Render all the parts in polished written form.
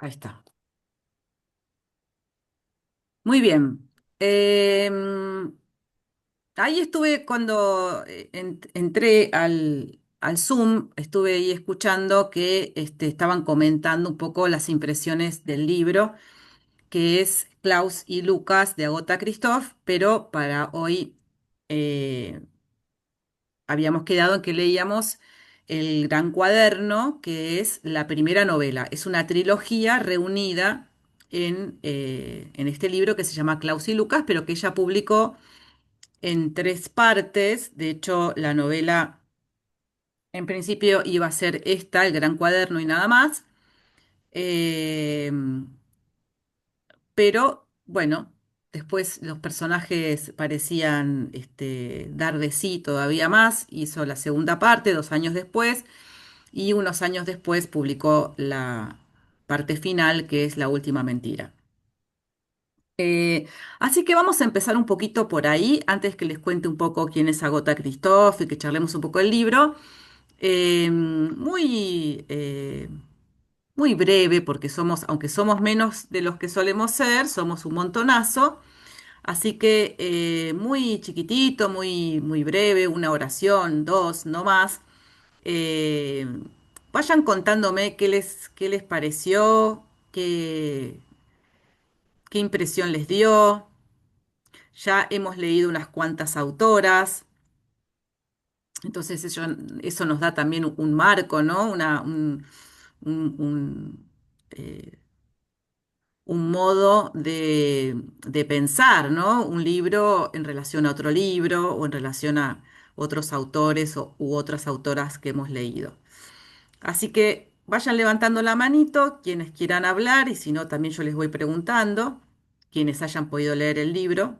Ahí está. Muy bien. Ahí estuve cuando entré al Zoom, estuve ahí escuchando que estaban comentando un poco las impresiones del libro, que es Klaus y Lucas de Agatha Christoph, pero para hoy eh, habíamos quedado en que leíamos El Gran Cuaderno, que es la primera novela. Es una trilogía reunida en este libro que se llama Klaus y Lucas, pero que ella publicó en tres partes. De hecho, la novela en principio iba a ser esta, El Gran Cuaderno y nada más. Eh, pero bueno, después los personajes parecían dar de sí todavía más. Hizo la segunda parte 2 años después y unos años después publicó la parte final, que es La Última Mentira. Eh, Así que vamos a empezar un poquito por ahí, antes que les cuente un poco quién es Agota Christoph y que charlemos un poco del libro. Muy breve, porque somos, aunque somos menos de los que solemos ser, somos un montonazo. Así que muy chiquitito, muy breve, una oración, dos, no más. Eh, Vayan contándome qué les pareció, qué impresión les dio. Ya hemos leído unas cuantas autoras, entonces eso nos da también un marco, ¿no? Un, eh, un modo de pensar, ¿no? Un libro en relación a otro libro o en relación a otros autores u otras autoras que hemos leído. Así que vayan levantando la manito quienes quieran hablar y si no, también yo les voy preguntando, quienes hayan podido leer el libro,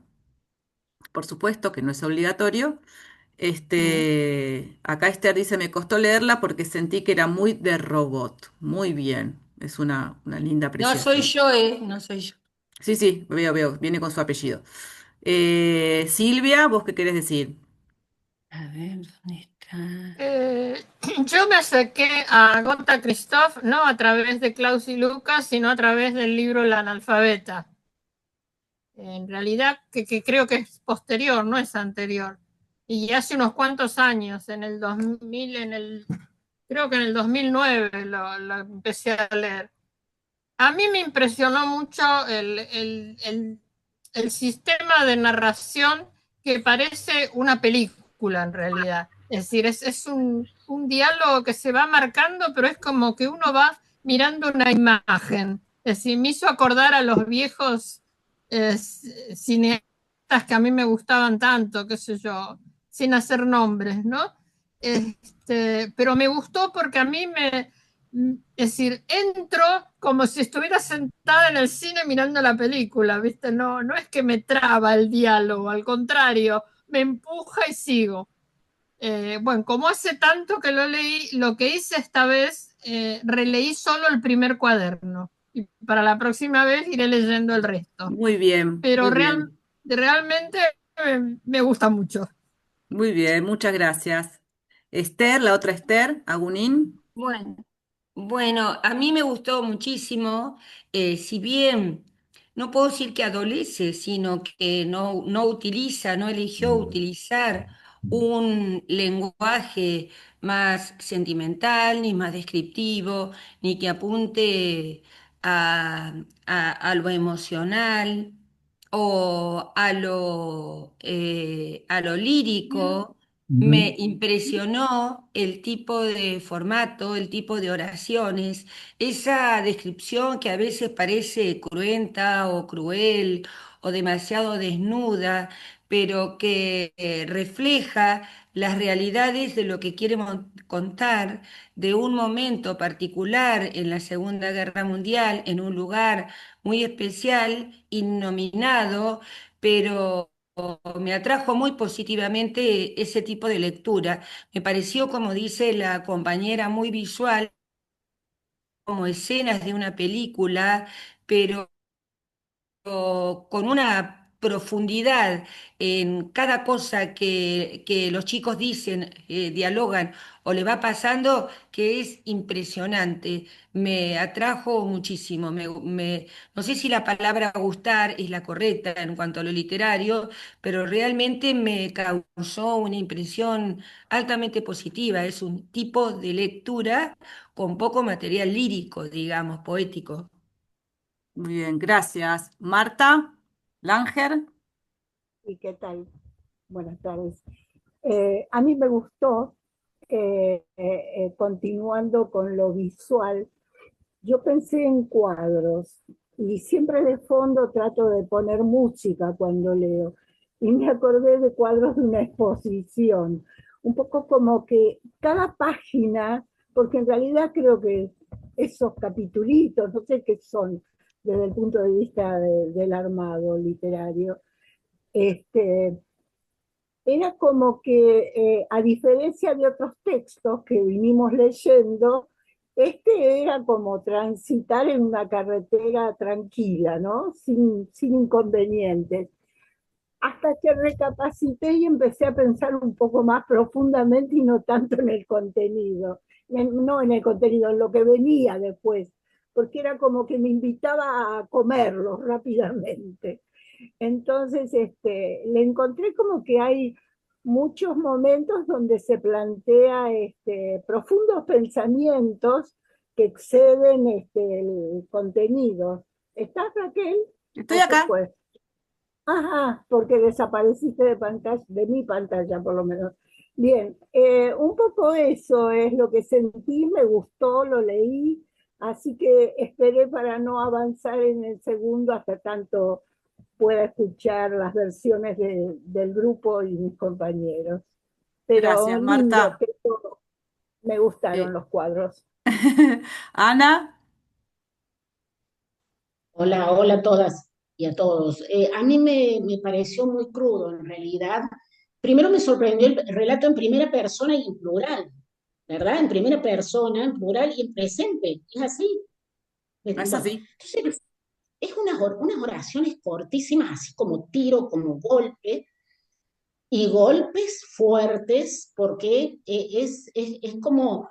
por supuesto que no es obligatorio. Mm. Acá Esther dice, me costó leerla porque sentí que era muy de robot. Muy bien, es una linda No soy apreciación. yo, no soy yo. Sí, sí, veo, viene con su apellido. Silvia, ¿vos qué querés decir? A ver, ¿dónde está? Yo me acerqué a Gota Christoph no a través de Klaus y Lucas, sino a través del libro La analfabeta. En realidad, que creo que es posterior, no es anterior. Y hace unos cuantos años, en el 2000, creo que en el 2009 lo empecé a leer. A mí me impresionó mucho el sistema de narración que parece una película en realidad. Es decir, es un diálogo que se va marcando, pero es como que uno va mirando una imagen. Es decir, me hizo acordar a los viejos cineastas que a mí me gustaban tanto, qué sé yo, sin hacer nombres, ¿no? Pero me gustó porque a mí es decir, entro como si estuviera sentada en el cine mirando la película, ¿viste? No, no es que me traba el diálogo, al contrario, me empuja y sigo. Bueno, como hace tanto que lo leí, lo que hice esta vez, releí solo el primer cuaderno. Y para la próxima vez iré leyendo el resto. Muy bien, Pero muy bien, realmente me gusta mucho. muy bien, muchas gracias. Esther, la otra Esther, Agunín. Bueno, bueno, a mí me gustó muchísimo, si bien no puedo decir que adolece, sino que no utiliza, no eligió utilizar un lenguaje más sentimental, ni más descriptivo, ni que apunte a lo emocional o a lo lírico. Me impresionó el tipo de formato, el tipo de oraciones, esa descripción que a veces parece cruenta o cruel o demasiado desnuda, pero que refleja las realidades de lo que quiere contar de un momento particular en la Segunda Guerra Mundial, en un lugar muy especial, innominado, pero me atrajo muy positivamente ese tipo de lectura. Me pareció, como dice la compañera, muy visual, como escenas de una película, pero con una profundidad en cada cosa que los chicos dicen, dialogan o le va pasando, que es impresionante. Me atrajo muchísimo. No sé si la palabra gustar es la correcta en cuanto a lo literario, pero realmente me causó una impresión altamente positiva. Es un tipo de lectura con poco material lírico, digamos, poético. Muy bien, gracias. Marta Langer. ¿Y qué tal? Buenas tardes. A mí me gustó, continuando con lo visual, yo pensé en cuadros y siempre de fondo trato de poner música cuando leo. Y me acordé de cuadros de una exposición, un poco como que cada página, porque en realidad creo que esos capitulitos, no sé qué son desde el punto de vista del armado literario, este, era como que, a diferencia de otros textos que vinimos leyendo, este era como transitar en una carretera tranquila, ¿no? Sin inconvenientes. Hasta que recapacité y empecé a pensar un poco más profundamente y no tanto en el contenido, no en el contenido, en lo que venía después, porque era como que me invitaba a comerlo rápidamente. Entonces, le encontré como que hay muchos momentos donde se plantea profundos pensamientos que exceden el contenido. ¿Estás, Raquel? Estoy ¿O se acá. fue? Ajá, porque desapareciste de pantalla, de mi pantalla por lo menos. Bien, un poco eso es lo que sentí, me gustó, lo leí, así que esperé para no avanzar en el segundo hasta tanto pueda escuchar las versiones del grupo y mis compañeros. Pero Gracias, lindo, Marta. que me gustaron Eh, los cuadros. Ana, Hola, hola a todas y a todos. A mí me pareció muy crudo, en realidad. Primero me sorprendió el relato en primera persona y en plural, ¿verdad? En primera persona, en plural y en presente. Es así. es Bueno, así. entonces es unas oraciones cortísimas, así como tiro, como golpe, y golpes fuertes, porque es como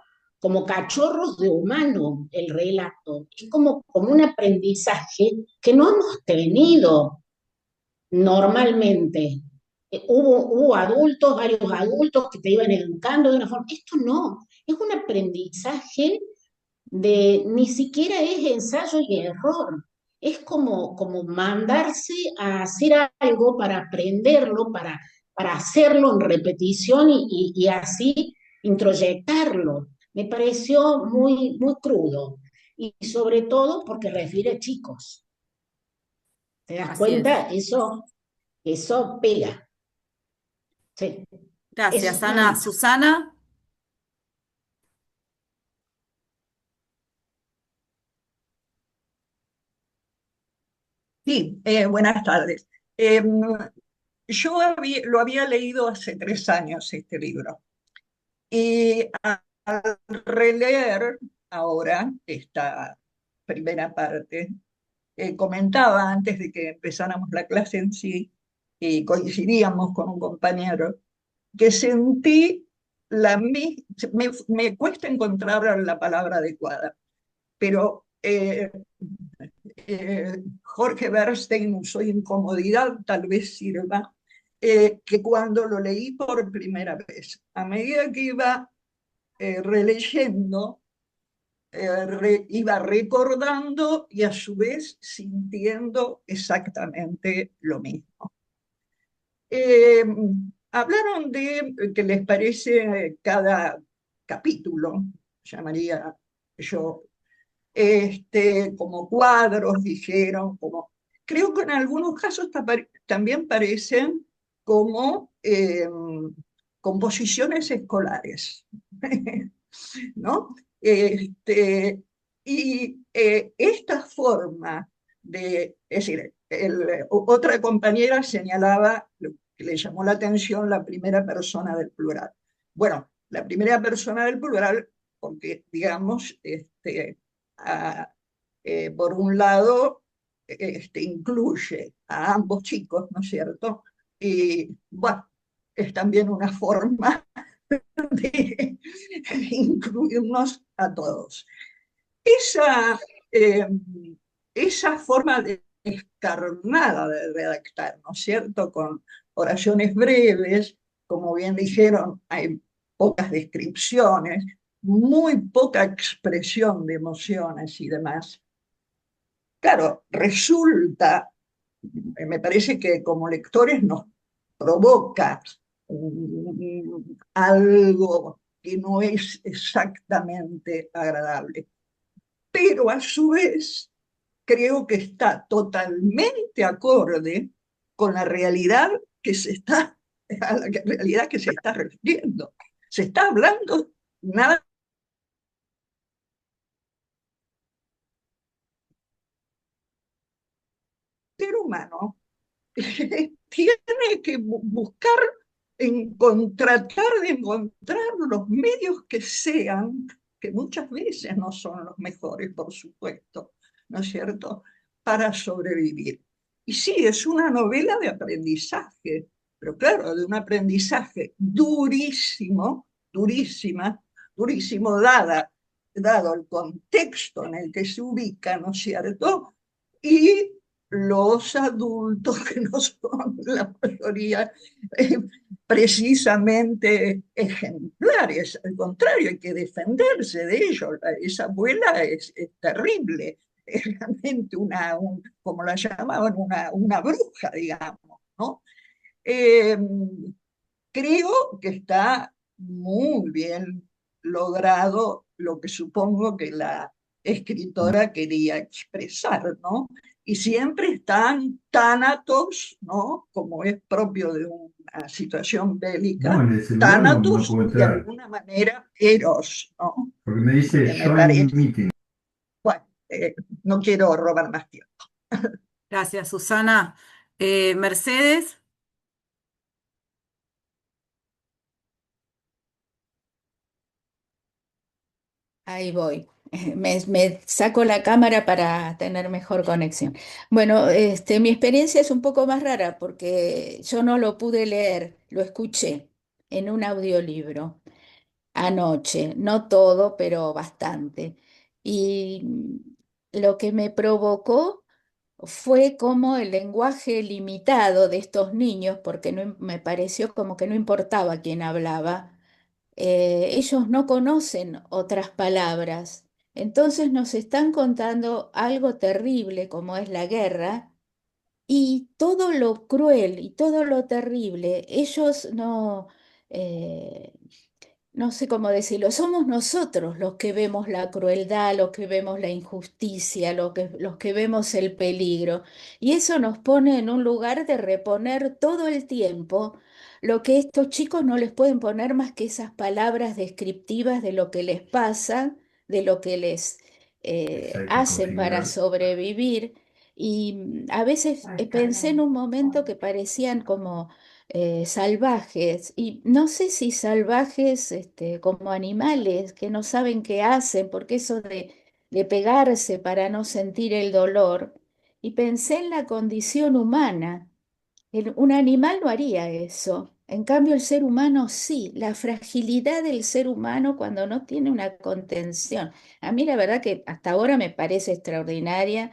cachorros de humano el relato. Es como un aprendizaje que no hemos tenido normalmente. Hubo adultos, varios adultos que te iban educando de una forma. Esto no, es un aprendizaje de ni siquiera es ensayo y error. Es como mandarse a hacer algo para aprenderlo, para hacerlo en repetición y así introyectarlo. Me pareció muy crudo y sobre todo porque refiere a chicos. ¿Te das Así es. cuenta? Eso pega. Sí, eso, Gracias, nada Ana. más. Susana. Sí, buenas tardes. Yo lo había leído hace 3 años este libro y al releer ahora esta primera parte, comentaba antes de que empezáramos la clase en sí, y coincidíamos con un compañero, que sentí me cuesta encontrar la palabra adecuada, pero Jorge Bernstein usó incomodidad, tal vez sirva, que cuando lo leí por primera vez, a medida que iba releyendo, iba recordando y a su vez sintiendo exactamente lo mismo. Eh, Hablaron de qué les parece cada capítulo, llamaría yo, como cuadros, dijeron, creo que en algunos casos también parecen como composiciones escolares, ¿no? Esta forma es decir, otra compañera señalaba lo que le llamó la atención la primera persona del plural. Bueno, la primera persona del plural, porque digamos, por un lado, incluye a ambos chicos, ¿no es cierto? Y bueno, es también una forma de incluirnos a todos. Esa, eh, esa forma descarnada de redactar, ¿no es cierto? Con oraciones breves, como bien dijeron, hay pocas descripciones, muy poca expresión de emociones y demás. Claro, resulta, me parece que como lectores nos provoca algo que no es exactamente agradable, pero a su vez creo que está totalmente acorde con la realidad que se está, a la realidad que se está refiriendo. Se está hablando nada ser humano tiene que buscar tratar de encontrar los medios que sean, que muchas veces no son los mejores, por supuesto, ¿no es cierto?, para sobrevivir. Y sí, es una novela de aprendizaje, pero claro, de un aprendizaje durísimo, durísima, durísimo, dado el contexto en el que se ubica, ¿no es cierto? Y los adultos que no son la mayoría eh, precisamente ejemplares, al contrario, hay que defenderse de ellos. Esa abuela es terrible, es realmente como la llamaban, una bruja, digamos, ¿no? Eh, Creo que está muy bien logrado lo que supongo que la escritora quería expresar, ¿no? Y siempre están tánatos, ¿no? Como es propio de una situación No, bélica, en el celular no tánatos puedo y de entrar, alguna manera eros, ¿no? porque me dice Que me Join parece, Meeting. bueno, no quiero robar más tiempo. Gracias, Susana. Mercedes, Ahí voy. Me saco la cámara para tener mejor conexión. Bueno, mi experiencia es un poco más rara porque yo no lo pude leer, lo escuché en un audiolibro anoche, no todo, pero bastante. Y lo que me provocó fue como el lenguaje limitado de estos niños, porque me pareció como que no importaba quién hablaba, ellos no conocen otras palabras. Entonces nos están contando algo terrible como es la guerra y todo lo cruel y todo lo terrible. Ellos eh, no sé cómo decirlo, somos nosotros los que vemos la crueldad, los que vemos la injusticia, los que vemos el peligro. Y eso nos pone en un lugar de reponer todo el tiempo lo que estos chicos no les pueden poner más que esas palabras descriptivas de lo que les pasa, de lo que les Exacto, y hacen para configurar. sobrevivir. Y a veces pensé en un momento que parecían como salvajes, y no sé si salvajes como animales que no saben qué hacen, porque eso de pegarse para no sentir el dolor, y pensé en la condición humana. Un animal no haría eso. En cambio, el ser humano sí, la fragilidad del ser humano cuando no tiene una contención. A mí la verdad que hasta ahora me parece extraordinaria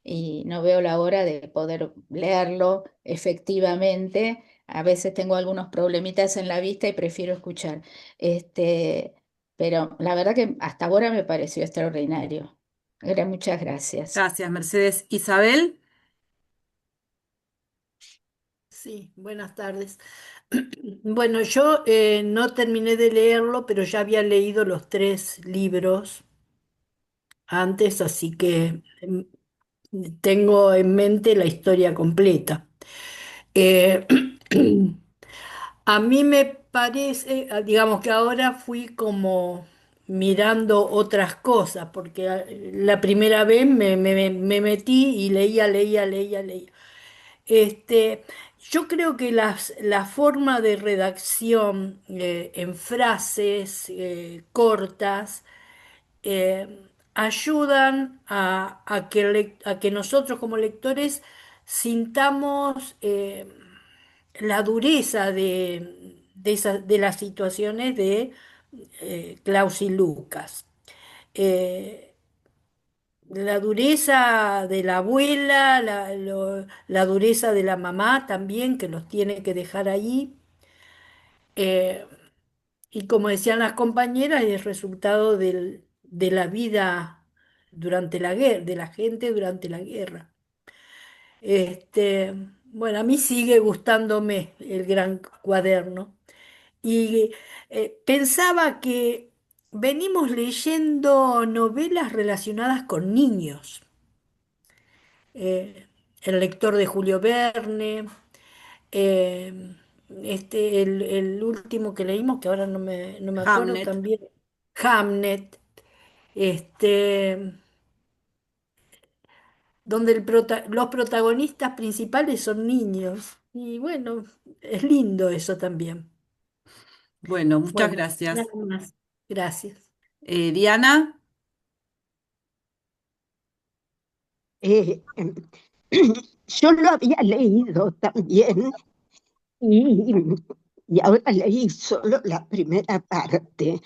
y no veo la hora de poder leerlo efectivamente. A veces tengo algunos problemitas en la vista y prefiero escuchar. Este, pero la verdad que hasta ahora me pareció extraordinario. Muchas gracias. gracias, Mercedes. Isabel, Sí, buenas tardes. Bueno, yo no terminé de leerlo, pero ya había leído los tres libros antes, así que tengo en mente la historia completa. Eh, a mí me parece, digamos que ahora fui como mirando otras cosas, porque la primera vez me metí y leía, leía, leía, leía. Este, yo creo que la forma de redacción en frases cortas, ayudan a que nosotros como lectores sintamos la dureza de las situaciones de Klaus y Lucas. Eh, la dureza de la abuela, la dureza de la mamá también, que los tiene que dejar ahí. Eh, y como decían las compañeras, es resultado de la vida durante la guerra, de la gente durante la guerra. Este, bueno, a mí sigue gustándome el Gran Cuaderno. Y pensaba que venimos leyendo novelas relacionadas con niños. El lector de Julio Verne, eh, el último que leímos, que ahora no me acuerdo Hamnet. también, Hamnet, este, donde los protagonistas principales son niños. Y bueno, es lindo eso también. Bueno, muchas Bueno, nada gracias. más. Gracias. Diana, Eh, em, yo lo había leído también y, y ahora leí solo la primera parte.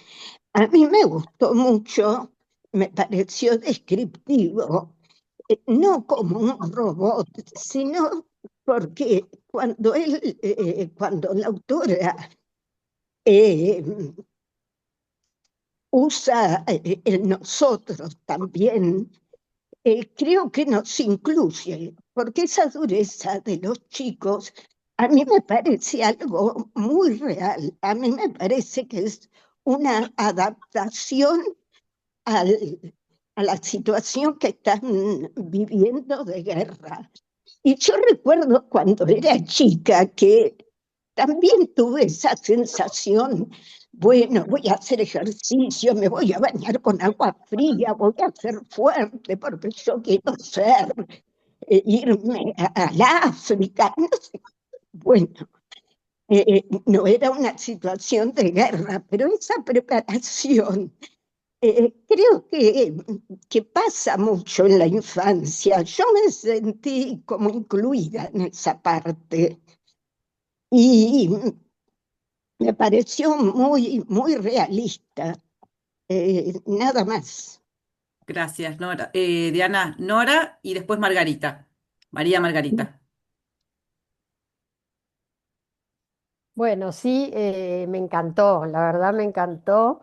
A mí me gustó mucho, me pareció descriptivo, no como un robot, sino porque cuando la autora eh, usa el nosotros también, creo que nos incluye, porque esa dureza de los chicos a mí me parece algo muy real, a mí me parece que es una adaptación al- a la situación que están viviendo de guerra. Y yo recuerdo cuando era chica que también tuve esa sensación, bueno, voy a hacer ejercicio, me voy a bañar con agua fría, voy a ser fuerte porque yo quiero ser, irme al África, no sé. Bueno, no era una situación de guerra, pero esa preparación creo que pasa mucho en la infancia. Yo me sentí como incluida en esa parte y me pareció muy, muy realista. Nada más. gracias, Nora. Diana, Nora y después Margarita. María Margarita. Bueno, sí, me encantó, la verdad me encantó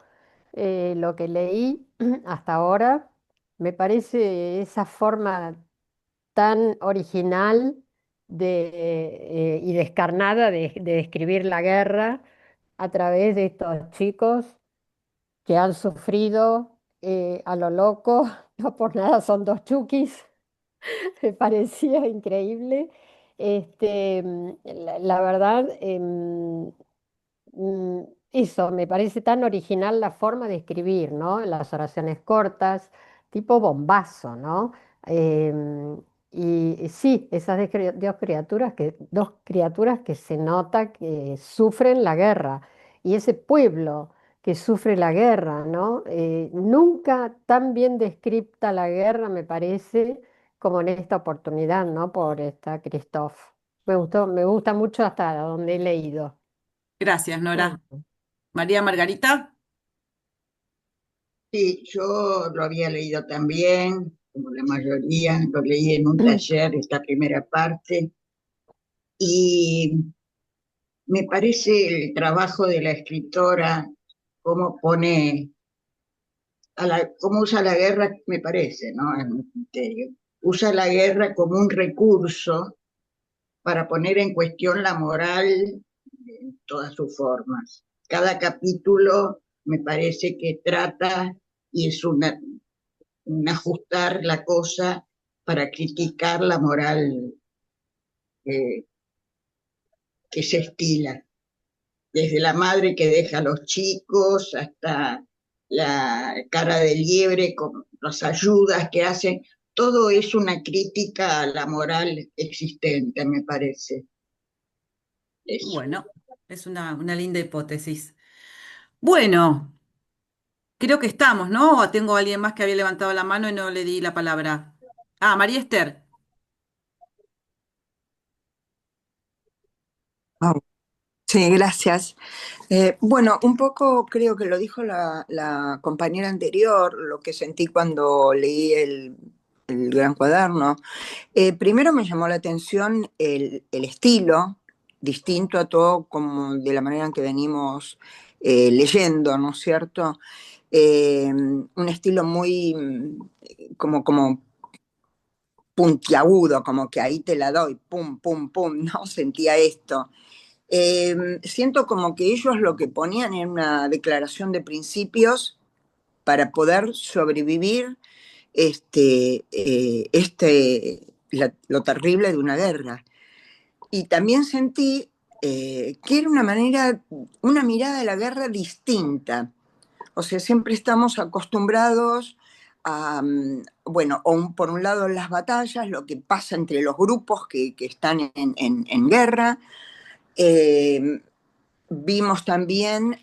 lo que leí hasta ahora. Me parece esa forma tan original y descarnada de describir la guerra a través de estos chicos que han sufrido a lo loco, no por nada son dos chukis. Me parecía increíble. La verdad, eso, me parece tan original la forma de escribir, ¿no? Las oraciones cortas, tipo bombazo, ¿no? Em, y sí, esas dos criaturas que se nota que sufren la guerra. Y ese pueblo que sufre la guerra, ¿no? Nunca tan bien descripta la guerra, me parece, como en esta oportunidad, ¿no? Por esta Christoph. Me gusta mucho hasta donde he leído. Gracias, Nora. María Margarita. Sí, yo lo había leído también, como la mayoría, lo leí en un taller, esta primera parte, y me parece el trabajo de la escritora, cómo pone, cómo usa la guerra, me parece, ¿no? Es mi criterio. Usa la guerra como un recurso para poner en cuestión la moral en todas sus formas. Cada capítulo me parece que trata y es un ajustar la cosa para criticar la moral eh, que se estila, desde la madre que deja a los chicos hasta la cara de liebre con las ayudas que hacen, todo es una crítica a la moral existente, me parece. Eso. Bueno, es una linda hipótesis. Bueno, Creo que estamos, ¿no? ¿O tengo a alguien más que había levantado la mano y no le di la palabra? Ah, María Esther. Ah, sí, gracias. Bueno, un poco creo que lo dijo la compañera anterior, lo que sentí cuando leí el Gran Cuaderno. Primero me llamó la atención el estilo, distinto a todo como de la manera en que venimos leyendo, ¿no es cierto? Un estilo muy como puntiagudo, como que ahí te la doy, pum, pum, pum, ¿no? Sentía esto. Siento como que ellos lo que ponían era una declaración de principios para poder sobrevivir lo terrible de una guerra. Y también sentí que era una mirada de la guerra distinta. O sea, siempre estamos acostumbrados a, bueno, por un lado las batallas, lo que pasa entre los grupos que están en guerra. Eh, Vimos también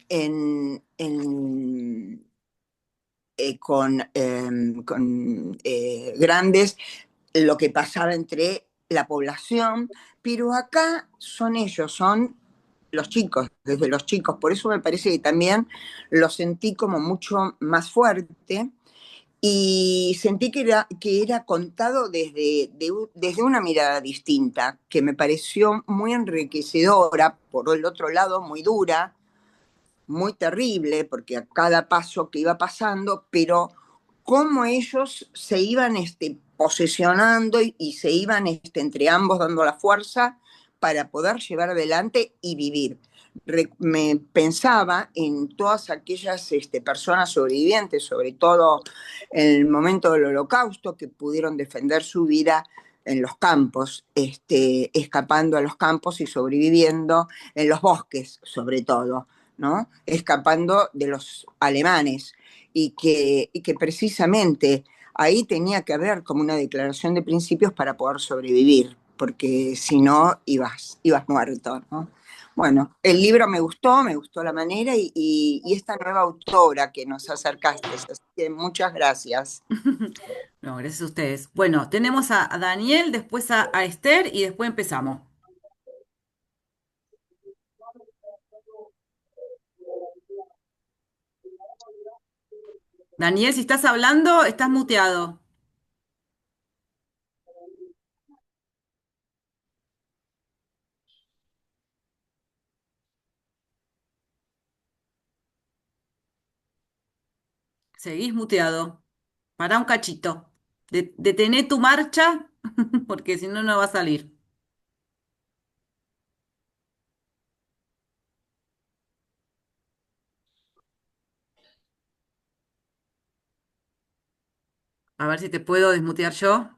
con grandes lo que pasaba entre la población, pero acá son ellos, son los chicos, desde los chicos. Por eso me parece que también lo sentí como mucho más fuerte y sentí que era contado desde una mirada distinta, que me pareció muy enriquecedora, por el otro lado muy dura, muy terrible, porque a cada paso que iba pasando, pero cómo ellos se iban posesionando y se iban entre ambos dando la fuerza para poder llevar adelante y vivir. Me pensaba en todas aquellas personas sobrevivientes, sobre todo en el momento del Holocausto, que pudieron defender su vida en los campos, escapando a los campos y sobreviviendo en los bosques, sobre todo, ¿no? Escapando de los alemanes y que precisamente ahí tenía que haber como una declaración de principios para poder sobrevivir, porque si no ibas muerto, ¿no? Bueno, el libro me gustó la manera y esta nueva autora que nos acercaste, así que muchas gracias. No, gracias a ustedes. Bueno, tenemos a Daniel, después a Esther y después empezamos. Daniel, si estás hablando, estás muteado. Seguís muteado. Pará un cachito. Detené tu marcha porque si no, no va a salir. A ver si te puedo desmutear yo.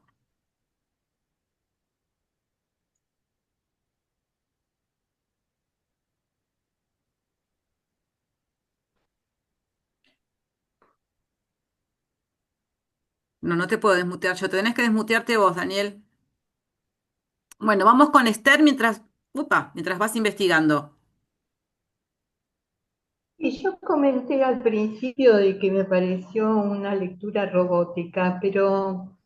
No, no te puedo desmutear yo. Tenés que desmutearte vos, Daniel. Bueno, vamos con Esther mientras vas investigando. Y yo comenté al principio de que me pareció una lectura robótica, pero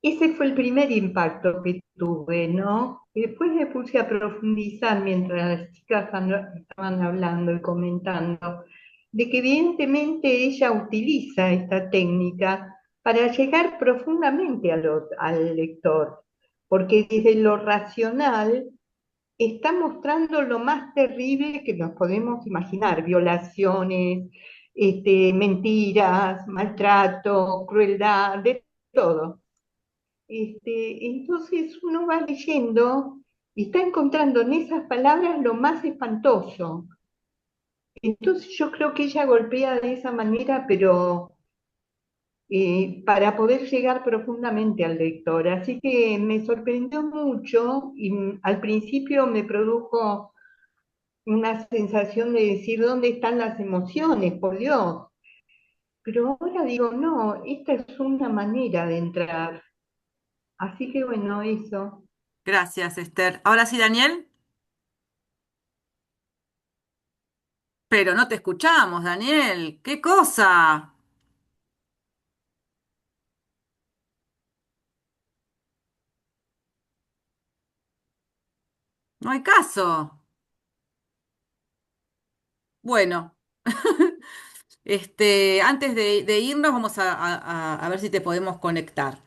ese fue el primer impacto que tuve, ¿no? Y después me puse a profundizar mientras las chicas estaban hablando y comentando, de que evidentemente ella utiliza esta técnica para llegar profundamente al lector, porque desde lo racional está mostrando lo más terrible que nos podemos imaginar: violaciones, mentiras, maltrato, crueldad, de todo. Entonces uno va leyendo y está encontrando en esas palabras lo más espantoso. Entonces yo creo que ella golpea de esa manera, pero para poder llegar profundamente al lector. Así que me sorprendió mucho y al principio me produjo una sensación de decir: ¿dónde están las emociones? Por Dios. Pero ahora digo: no, esta es una manera de entrar. Así que bueno, eso. Gracias, Esther. Ahora sí, Daniel. Pero no te escuchamos, Daniel. ¿Qué cosa? No hay caso. Bueno, antes de irnos, vamos a ver si te podemos conectar.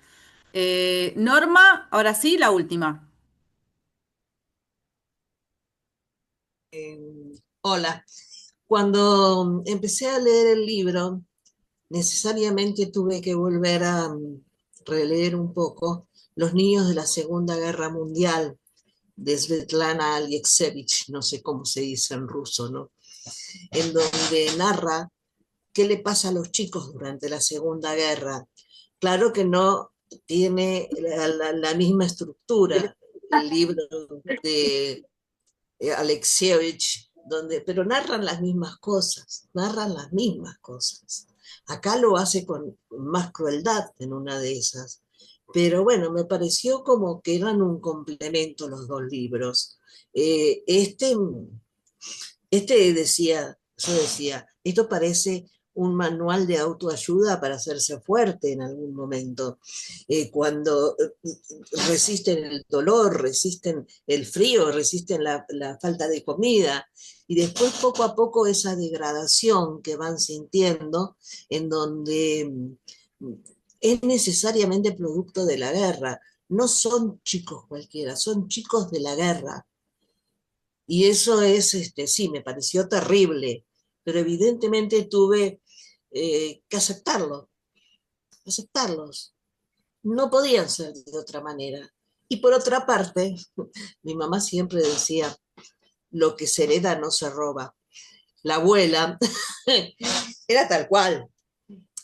Norma, ahora sí, la última. Hola, cuando empecé a leer el libro, necesariamente tuve que volver a releer un poco Los niños de la Segunda Guerra Mundial de Svetlana Alexievich, no sé cómo se dice en ruso, ¿no? En donde narra qué le pasa a los chicos durante la Segunda Guerra. Claro que no tiene la misma estructura el libro de Alexievich, pero narran las mismas cosas. Acá lo hace con más crueldad en una de esas. Pero bueno, me pareció como que eran un complemento los dos libros. Eh, este yo decía, esto parece un manual de autoayuda para hacerse fuerte en algún momento. Cuando resisten el dolor, resisten el frío, resisten la falta de comida. Y después poco a poco esa degradación que van sintiendo, en donde es necesariamente producto de la guerra. No son chicos cualquiera, son chicos de la guerra. Y eso es, sí, me pareció terrible, pero evidentemente tuve que aceptarlos. No podían ser de otra manera. Y por otra parte, mi mamá siempre decía, lo que se hereda no se roba. La abuela era tal cual.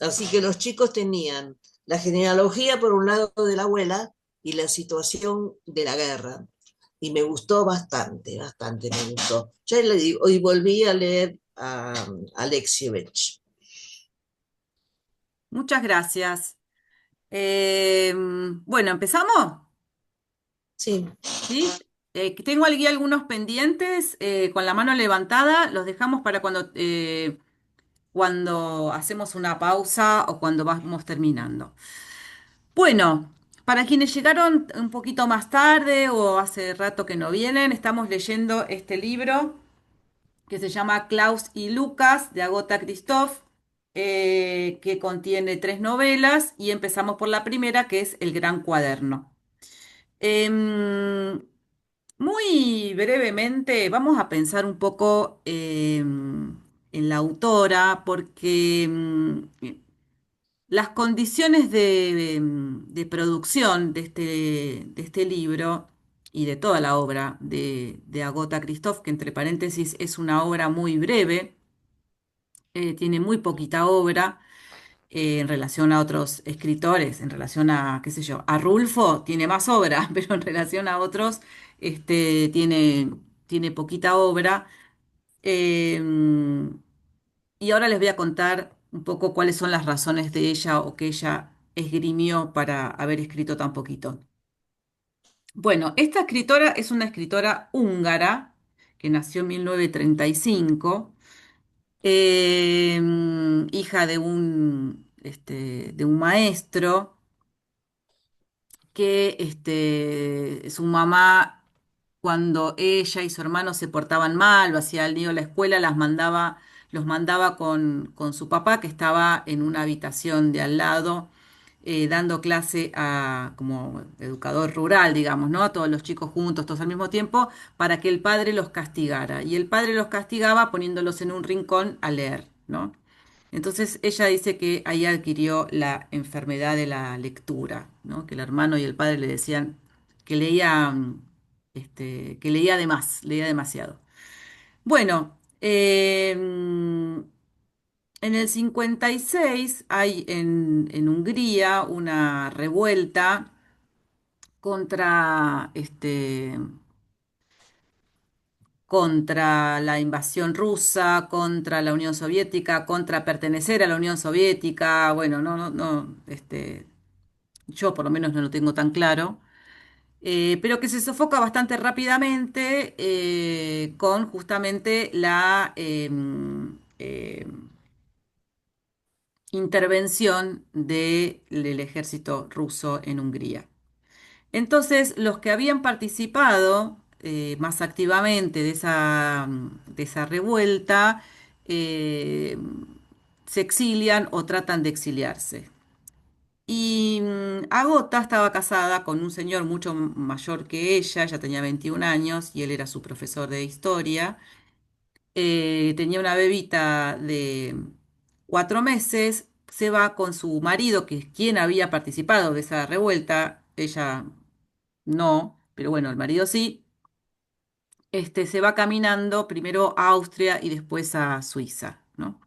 Así que los chicos tenían la genealogía por un lado de la abuela y la situación de la guerra. Y me gustó bastante, bastante me gustó. Ya le digo, hoy volví a leer a Alexievich. Muchas gracias. Bueno, ¿empezamos? Sí. ¿Sí? Que tengo aquí algunos pendientes con la mano levantada. Los dejamos para cuando hacemos una pausa o cuando vamos terminando. Bueno, para quienes llegaron un poquito más tarde o hace rato que no vienen, estamos leyendo este libro que se llama Klaus y Lucas de Agatha Christoph, que contiene tres novelas y empezamos por la primera, que es El Gran Cuaderno. Em, Muy brevemente, vamos a pensar un poco en la autora, porque las condiciones de producción de este libro y de toda la obra de Agatha Christoph, que entre paréntesis es una obra muy breve, tiene muy poquita obra en relación a otros escritores, en relación a, qué sé yo, a Rulfo tiene más obra, pero en relación a otros tiene poquita obra. Em, y ahora les voy a contar un poco cuáles son las razones de ella o que ella esgrimió para haber escrito tan poquito. Bueno, esta escritora es una escritora húngara que nació en 1935, hija de un maestro que su mamá, cuando ella y su hermano se portaban mal o hacía el lío a la escuela, los mandaba con su papá, que estaba en una habitación de al lado, dando clase como educador rural, digamos, ¿no? A todos los chicos juntos, todos al mismo tiempo, para que el padre los castigara. Y el padre los castigaba poniéndolos en un rincón a leer, ¿no? Entonces ella dice que ahí adquirió la enfermedad de la lectura, ¿no? Que el hermano y el padre le decían que que leía de más, leía demasiado. Bueno, en el 56 hay en Hungría una revuelta contra contra la invasión rusa, contra la Unión Soviética, contra pertenecer a la Unión Soviética. Bueno, no, yo por lo menos no lo tengo tan claro. pero que se sofoca bastante rápidamente con justamente la intervención del ejército ruso en Hungría. Entonces, los que habían participado más activamente de esa revuelta eh, se exilian o tratan de exiliarse. Y Agota estaba casada con un señor mucho mayor que ella tenía 21 años y él era su profesor de historia. Tenía una bebita de 4 meses, se va con su marido, que es quien había participado de esa revuelta, ella no, pero bueno, el marido sí. Se va caminando primero a Austria y después a Suiza, ¿no?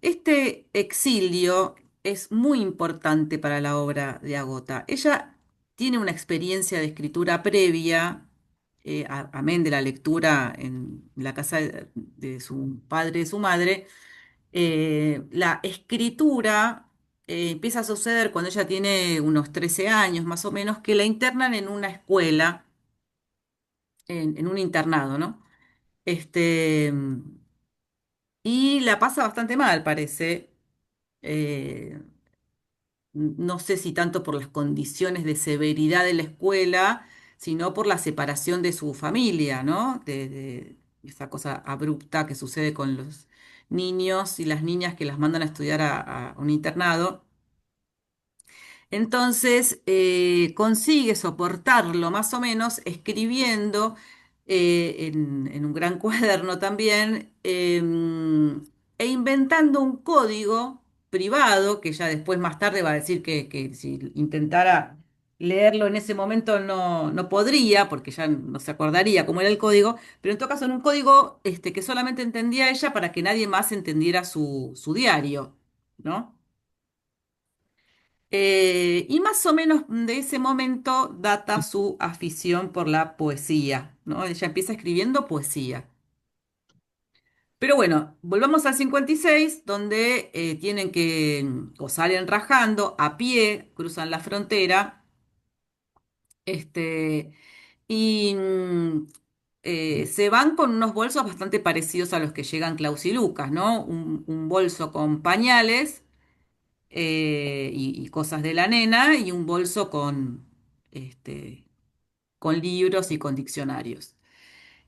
Este exilio es muy importante para la obra de Agota. Ella tiene una experiencia de escritura previa, amén de la lectura en la casa de su padre y su madre. La escritura empieza a suceder cuando ella tiene unos 13 años más o menos, que la internan en una escuela, en un internado, ¿no? Este, y la pasa bastante mal, parece. eh, no sé si tanto por las condiciones de severidad de la escuela, sino por la separación de su familia, ¿no? De esa cosa abrupta que sucede con los niños y las niñas que las mandan a estudiar a un internado. Entonces consigue soportarlo más o menos escribiendo en un gran cuaderno también e inventando un código privado que ya después más tarde va a decir que si intentara leerlo en ese momento no podría porque ya no se acordaría cómo era el código, pero en todo caso en un código que solamente entendía ella para que nadie más entendiera su diario, ¿no? Y más o menos de ese momento data su afición por la poesía, ¿no? Ella empieza escribiendo poesía. Pero bueno, volvamos al 56, donde tienen que, o salen rajando a pie, cruzan la frontera, este, y se van con unos bolsos bastante parecidos a los que llegan Klaus y Lucas, ¿no? Un bolso con pañales y cosas de la nena y un bolso este, con libros y con diccionarios.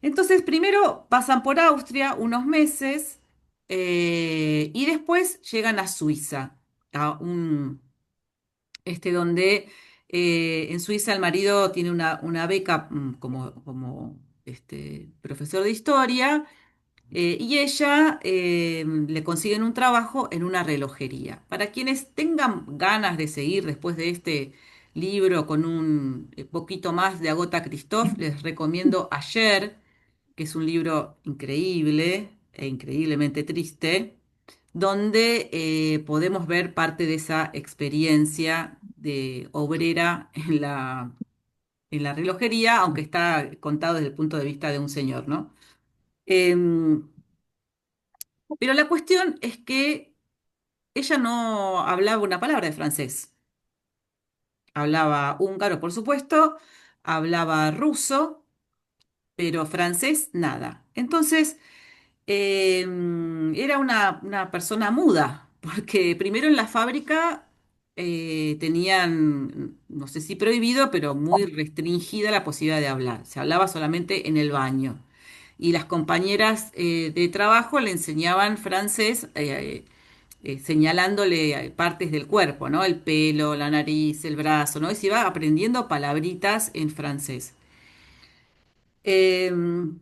Entonces, primero pasan por Austria unos meses y después llegan a Suiza, a donde en Suiza el marido tiene una beca como profesor de historia y ella le consiguen un trabajo en una relojería. Para quienes tengan ganas de seguir después de este libro con un poquito más de Agota Christoph, les recomiendo Ayer, que es un libro increíble e increíblemente triste, donde podemos ver parte de esa experiencia de obrera en la relojería, aunque está contado desde el punto de vista de un señor, ¿no? Em, pero la cuestión es que ella no hablaba una palabra de francés. Hablaba húngaro, por supuesto, hablaba ruso, pero francés nada. Entonces, era una persona muda, porque primero en la fábrica tenían, no sé si prohibido, pero muy restringida la posibilidad de hablar. Se hablaba solamente en el baño. Y las compañeras de trabajo le enseñaban francés señalándole partes del cuerpo, ¿no? El pelo, la nariz, el brazo, ¿no? Y se iba aprendiendo palabritas en francés. Em,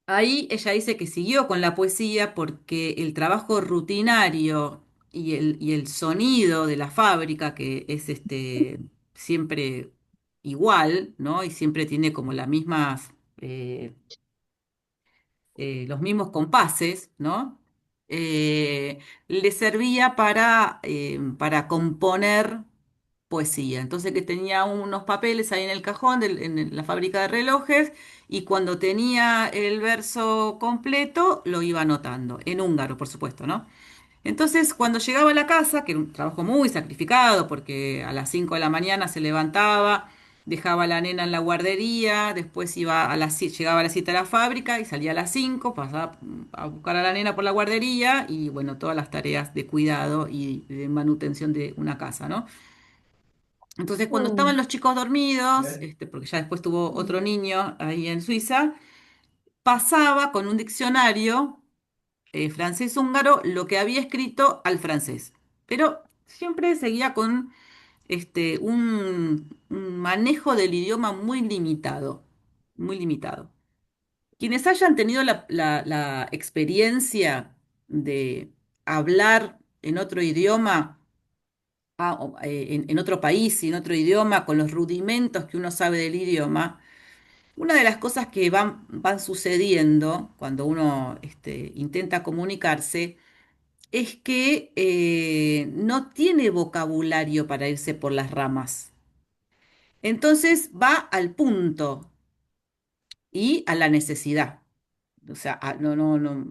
Ahí ella dice que siguió con la poesía porque el trabajo rutinario y el sonido de la fábrica, que es siempre igual, ¿no? Y siempre tiene como las mismas, los mismos compases, ¿no? Le servía para componer poesía. Entonces que tenía unos papeles ahí en el cajón en la fábrica de relojes y cuando tenía el verso completo lo iba anotando, en húngaro, por supuesto, ¿no? Entonces, cuando llegaba a la casa, que era un trabajo muy sacrificado, porque a las 5 de la mañana se levantaba, dejaba a la nena en la guardería, después iba llegaba a las 7 a la fábrica y salía a las 5, pasaba a buscar a la nena por la guardería y bueno, todas las tareas de cuidado y de manutención de una casa, ¿no? Entonces, cuando estaban Mm, los chicos dormidos, porque ya después tuvo otro niño ahí en Suiza, pasaba con un diccionario francés-húngaro lo que había escrito al francés. Pero siempre seguía con un manejo del idioma muy limitado, muy limitado. Quienes hayan tenido la experiencia de hablar en otro idioma, en otro país y en otro idioma, con los rudimentos que uno sabe del idioma, una de las cosas que van sucediendo cuando uno intenta comunicarse es que no tiene vocabulario para irse por las ramas. Entonces va al punto y a la necesidad. O sea,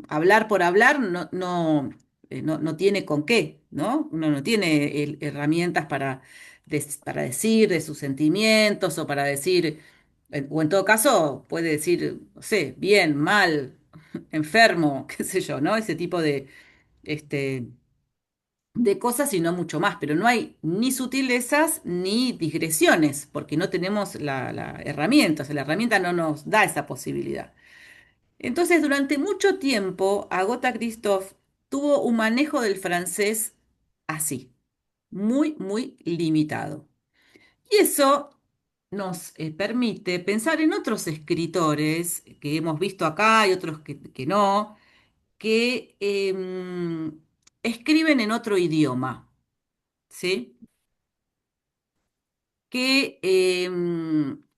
hablar por hablar no tiene con qué, ¿no? Uno no tiene herramientas para decir de sus sentimientos o para decir, o en todo caso puede decir, no sé, bien, mal, enfermo, qué sé yo, ¿no? Ese tipo este, de cosas y no mucho más, pero no hay ni sutilezas ni digresiones, porque no tenemos la herramienta, o sea, la herramienta no nos da esa posibilidad. Entonces, durante mucho tiempo, Agota Christoph tuvo un manejo del francés así, muy, muy limitado. Y eso nos permite pensar en otros escritores que hemos visto acá y otros que no, que escriben en otro idioma, ¿sí? Que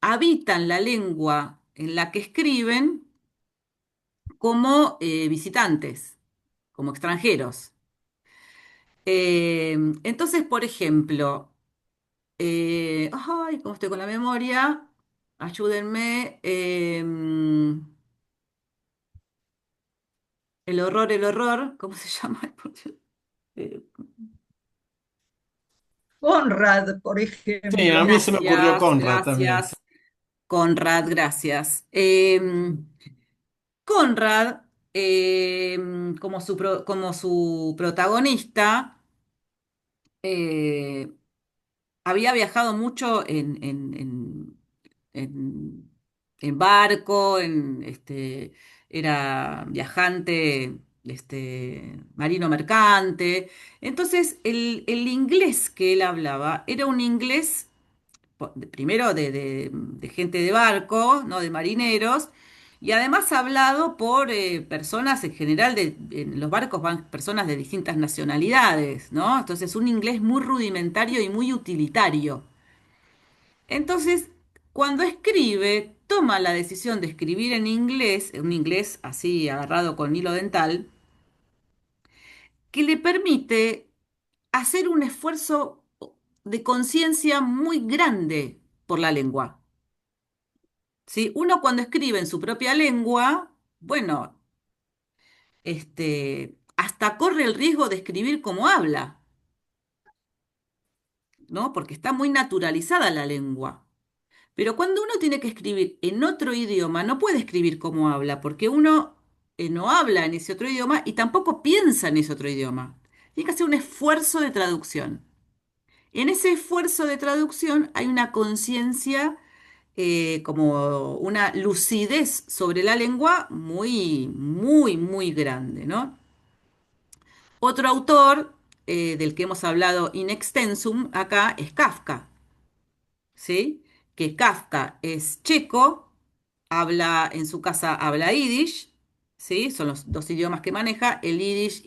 habitan la lengua en la que escriben como visitantes, como extranjeros. Entonces, por ejemplo, ay, ¿cómo estoy con la memoria? Ayúdenme. El horror, ¿cómo se llama? Por Dios. Eh, Conrad, por Sí, a ejemplo. mí se me ocurrió Gracias, Conrad también. gracias, Conrad, gracias. Conrad, como su protagonista, eh, había viajado mucho en- en barco, era viajante, marino mercante. Entonces, el inglés que él hablaba era un inglés primero de gente de barco, ¿no? De marineros, y además hablado por personas en general, en los barcos van personas de distintas nacionalidades, ¿no? Entonces un inglés muy rudimentario y muy utilitario. Entonces, cuando escribe, toma la decisión de escribir en inglés, un inglés así agarrado con hilo dental, que le permite hacer un esfuerzo de conciencia muy grande por la lengua. ¿Sí? Uno cuando escribe en su propia lengua, bueno, hasta corre el riesgo de escribir como habla, ¿no? Porque está muy naturalizada la lengua. Pero cuando uno tiene que escribir en otro idioma, no puede escribir como habla, porque uno no habla en ese otro idioma y tampoco piensa en ese otro idioma. Tiene que hacer un esfuerzo de traducción. En ese esfuerzo de traducción hay una conciencia como una lucidez sobre la lengua muy, muy, muy grande, ¿no? Otro autor del que hemos hablado in extensum acá es Kafka, ¿sí? Que Kafka es checo, habla en su casa, habla yiddish, ¿sí? Son los dos idiomas que maneja, el yiddish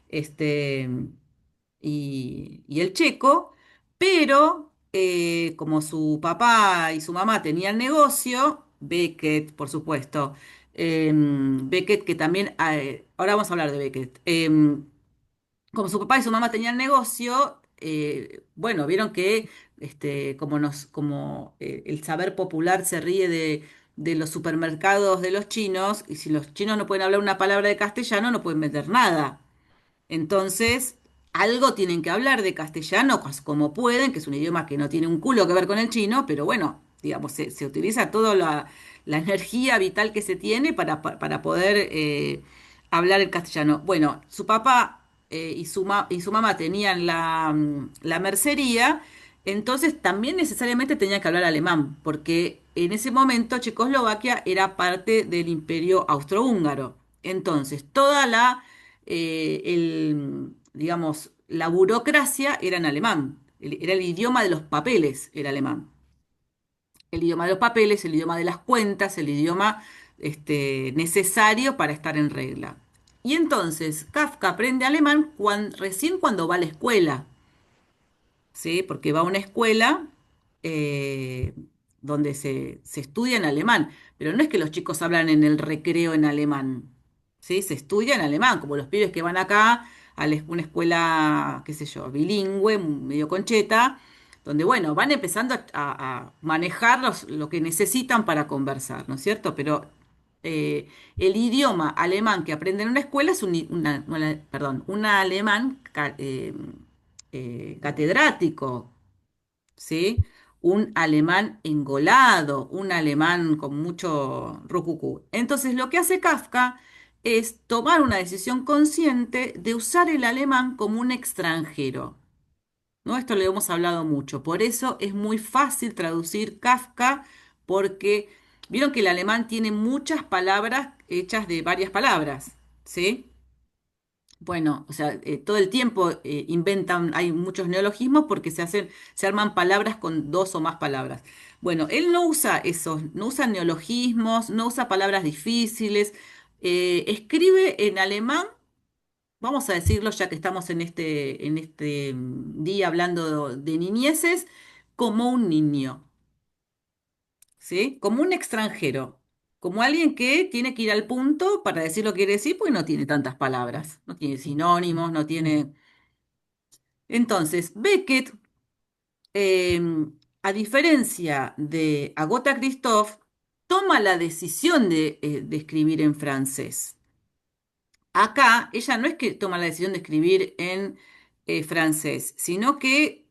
este, y el checo, pero como su papá y su mamá tenían negocio, Beckett, por supuesto, Beckett que también, ahora vamos a hablar de Beckett, como su papá y su mamá tenían negocio, bueno, vieron que como el saber popular se ríe de los supermercados de los chinos, y si los chinos no pueden hablar una palabra de castellano, no pueden vender nada. Entonces, algo tienen que hablar de castellano como pueden, que es un idioma que no tiene un culo que ver con el chino, pero bueno, digamos, se utiliza toda la energía vital que se tiene para poder hablar el castellano. Bueno, su papá y su mamá tenían la mercería, entonces también necesariamente tenía que hablar alemán, porque en ese momento Checoslovaquia era parte del imperio austrohúngaro. Entonces, digamos, la burocracia era en alemán, era el idioma de los papeles, era alemán. El idioma de los papeles, el idioma de las cuentas, el idioma necesario para estar en regla. Y entonces Kafka aprende alemán recién cuando va a la escuela. ¿Sí? Porque va a una escuela eh, donde se estudia en alemán, pero no es que los chicos hablan en el recreo en alemán, ¿sí? Se estudia en alemán, como los pibes que van acá a una escuela, qué sé yo, bilingüe, medio concheta, donde, bueno, van empezando a manejar lo que necesitan para conversar, ¿no es cierto? Pero el idioma alemán que aprenden en una escuela es perdón, un alemán catedrático, ¿sí? Un alemán engolado, un alemán con mucho rucucú. Entonces, lo que hace Kafka es tomar una decisión consciente de usar el alemán como un extranjero, ¿no? Esto lo hemos hablado mucho. Por eso es muy fácil traducir Kafka, porque vieron que el alemán tiene muchas palabras hechas de varias palabras, ¿sí? Bueno, o sea, todo el tiempo inventan, hay muchos neologismos porque se arman palabras con dos o más palabras. Bueno, él no usa esos, no usa neologismos, no usa palabras difíciles, escribe en alemán, vamos a decirlo ya que estamos en este día hablando de niñeces, como un niño. ¿Sí? Como un extranjero, como alguien que tiene que ir al punto para decir lo que quiere decir, porque no tiene tantas palabras, no tiene sinónimos, no tiene... Entonces, Beckett, eh, a diferencia de Agatha Christoph, toma la decisión de escribir en francés. Acá, ella no es que toma la decisión de escribir en francés, sino que,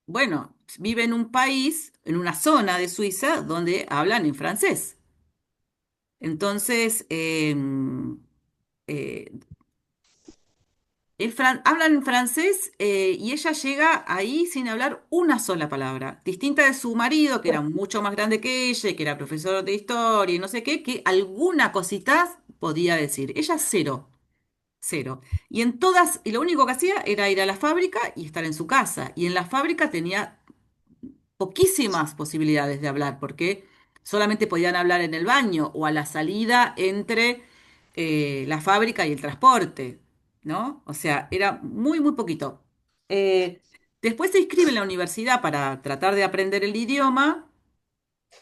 bueno, vive en un país, en una zona de Suiza donde hablan en francés. Entonces, eh, hablan en francés y ella llega ahí sin hablar una sola palabra, distinta de su marido, que era mucho más grande que ella, y que era profesor de historia y no sé qué, que alguna cosita podía decir. Ella cero, cero. Y lo único que hacía era ir a la fábrica y estar en su casa. Y en la fábrica tenía poquísimas posibilidades de hablar, porque solamente podían hablar en el baño o a la salida entre la fábrica y el transporte, ¿no? O sea, era muy, muy poquito. Eh, Después se inscribe en la universidad para tratar de aprender el idioma,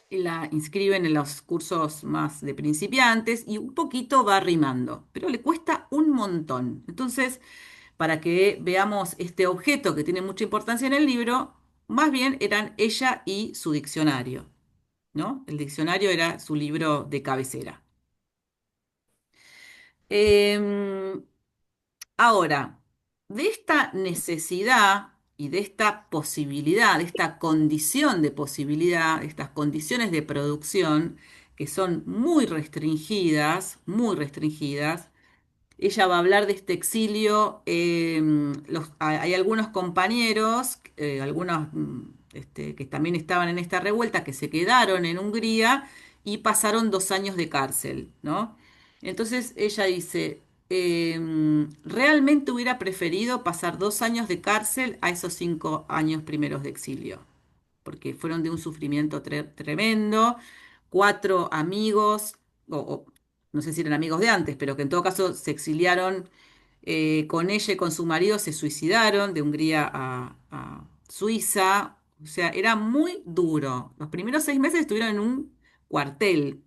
y la inscriben en los cursos más de principiantes y un poquito va rimando, pero le cuesta un montón. Entonces, para que veamos este objeto que tiene mucha importancia en el libro, más bien eran ella y su diccionario, ¿no? El diccionario era su libro de cabecera. Em, Ahora, de esta necesidad y de esta posibilidad, de esta condición de posibilidad, de estas condiciones de producción que son muy restringidas, ella va a hablar de este exilio. Hay algunos compañeros, algunos que también estaban en esta revuelta, que se quedaron en Hungría y pasaron 2 años de cárcel, ¿no? Entonces ella dice, realmente hubiera preferido pasar 2 años de cárcel a esos 5 años primeros de exilio, porque fueron de un sufrimiento tremendo. 4 amigos, o no sé si eran amigos de antes, pero que en todo caso se exiliaron con ella y con su marido, se suicidaron de Hungría a Suiza. O sea, era muy duro. Los primeros 6 meses estuvieron en un cuartel,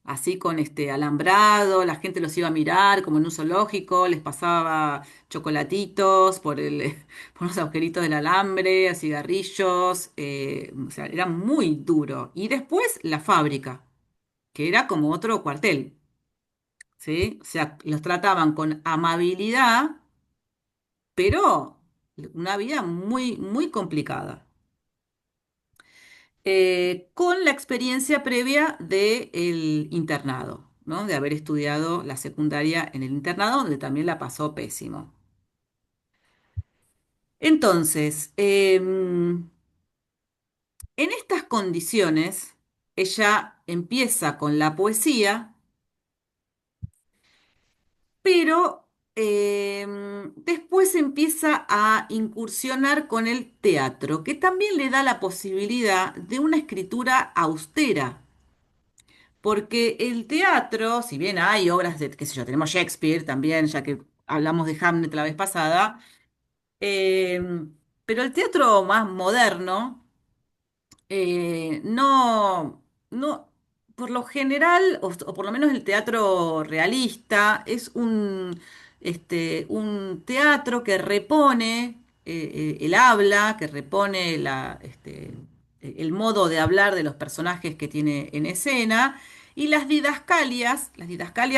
así con este alambrado, la gente los iba a mirar como en un zoológico, les pasaba chocolatitos por los agujeritos del alambre, cigarrillos, o sea, era muy duro. Y después la fábrica, que era como otro cuartel. ¿sí? O sea, los trataban con amabilidad, pero una vida muy, muy complicada. Con la experiencia previa del internado, ¿no? De haber estudiado la secundaria en el internado, donde también la pasó pésimo. Entonces, en estas condiciones, ella empieza con la poesía, pero después empieza a incursionar con el teatro, que también le da la posibilidad de una escritura austera. Porque el teatro, si bien hay obras de, qué sé yo, tenemos Shakespeare también, ya que hablamos de Hamlet la vez pasada, eh, pero el teatro más moderno no, por lo general, o por lo menos el teatro realista, es un teatro que repone el habla, que repone el modo de hablar de los personajes que tiene en escena. Y las didascalias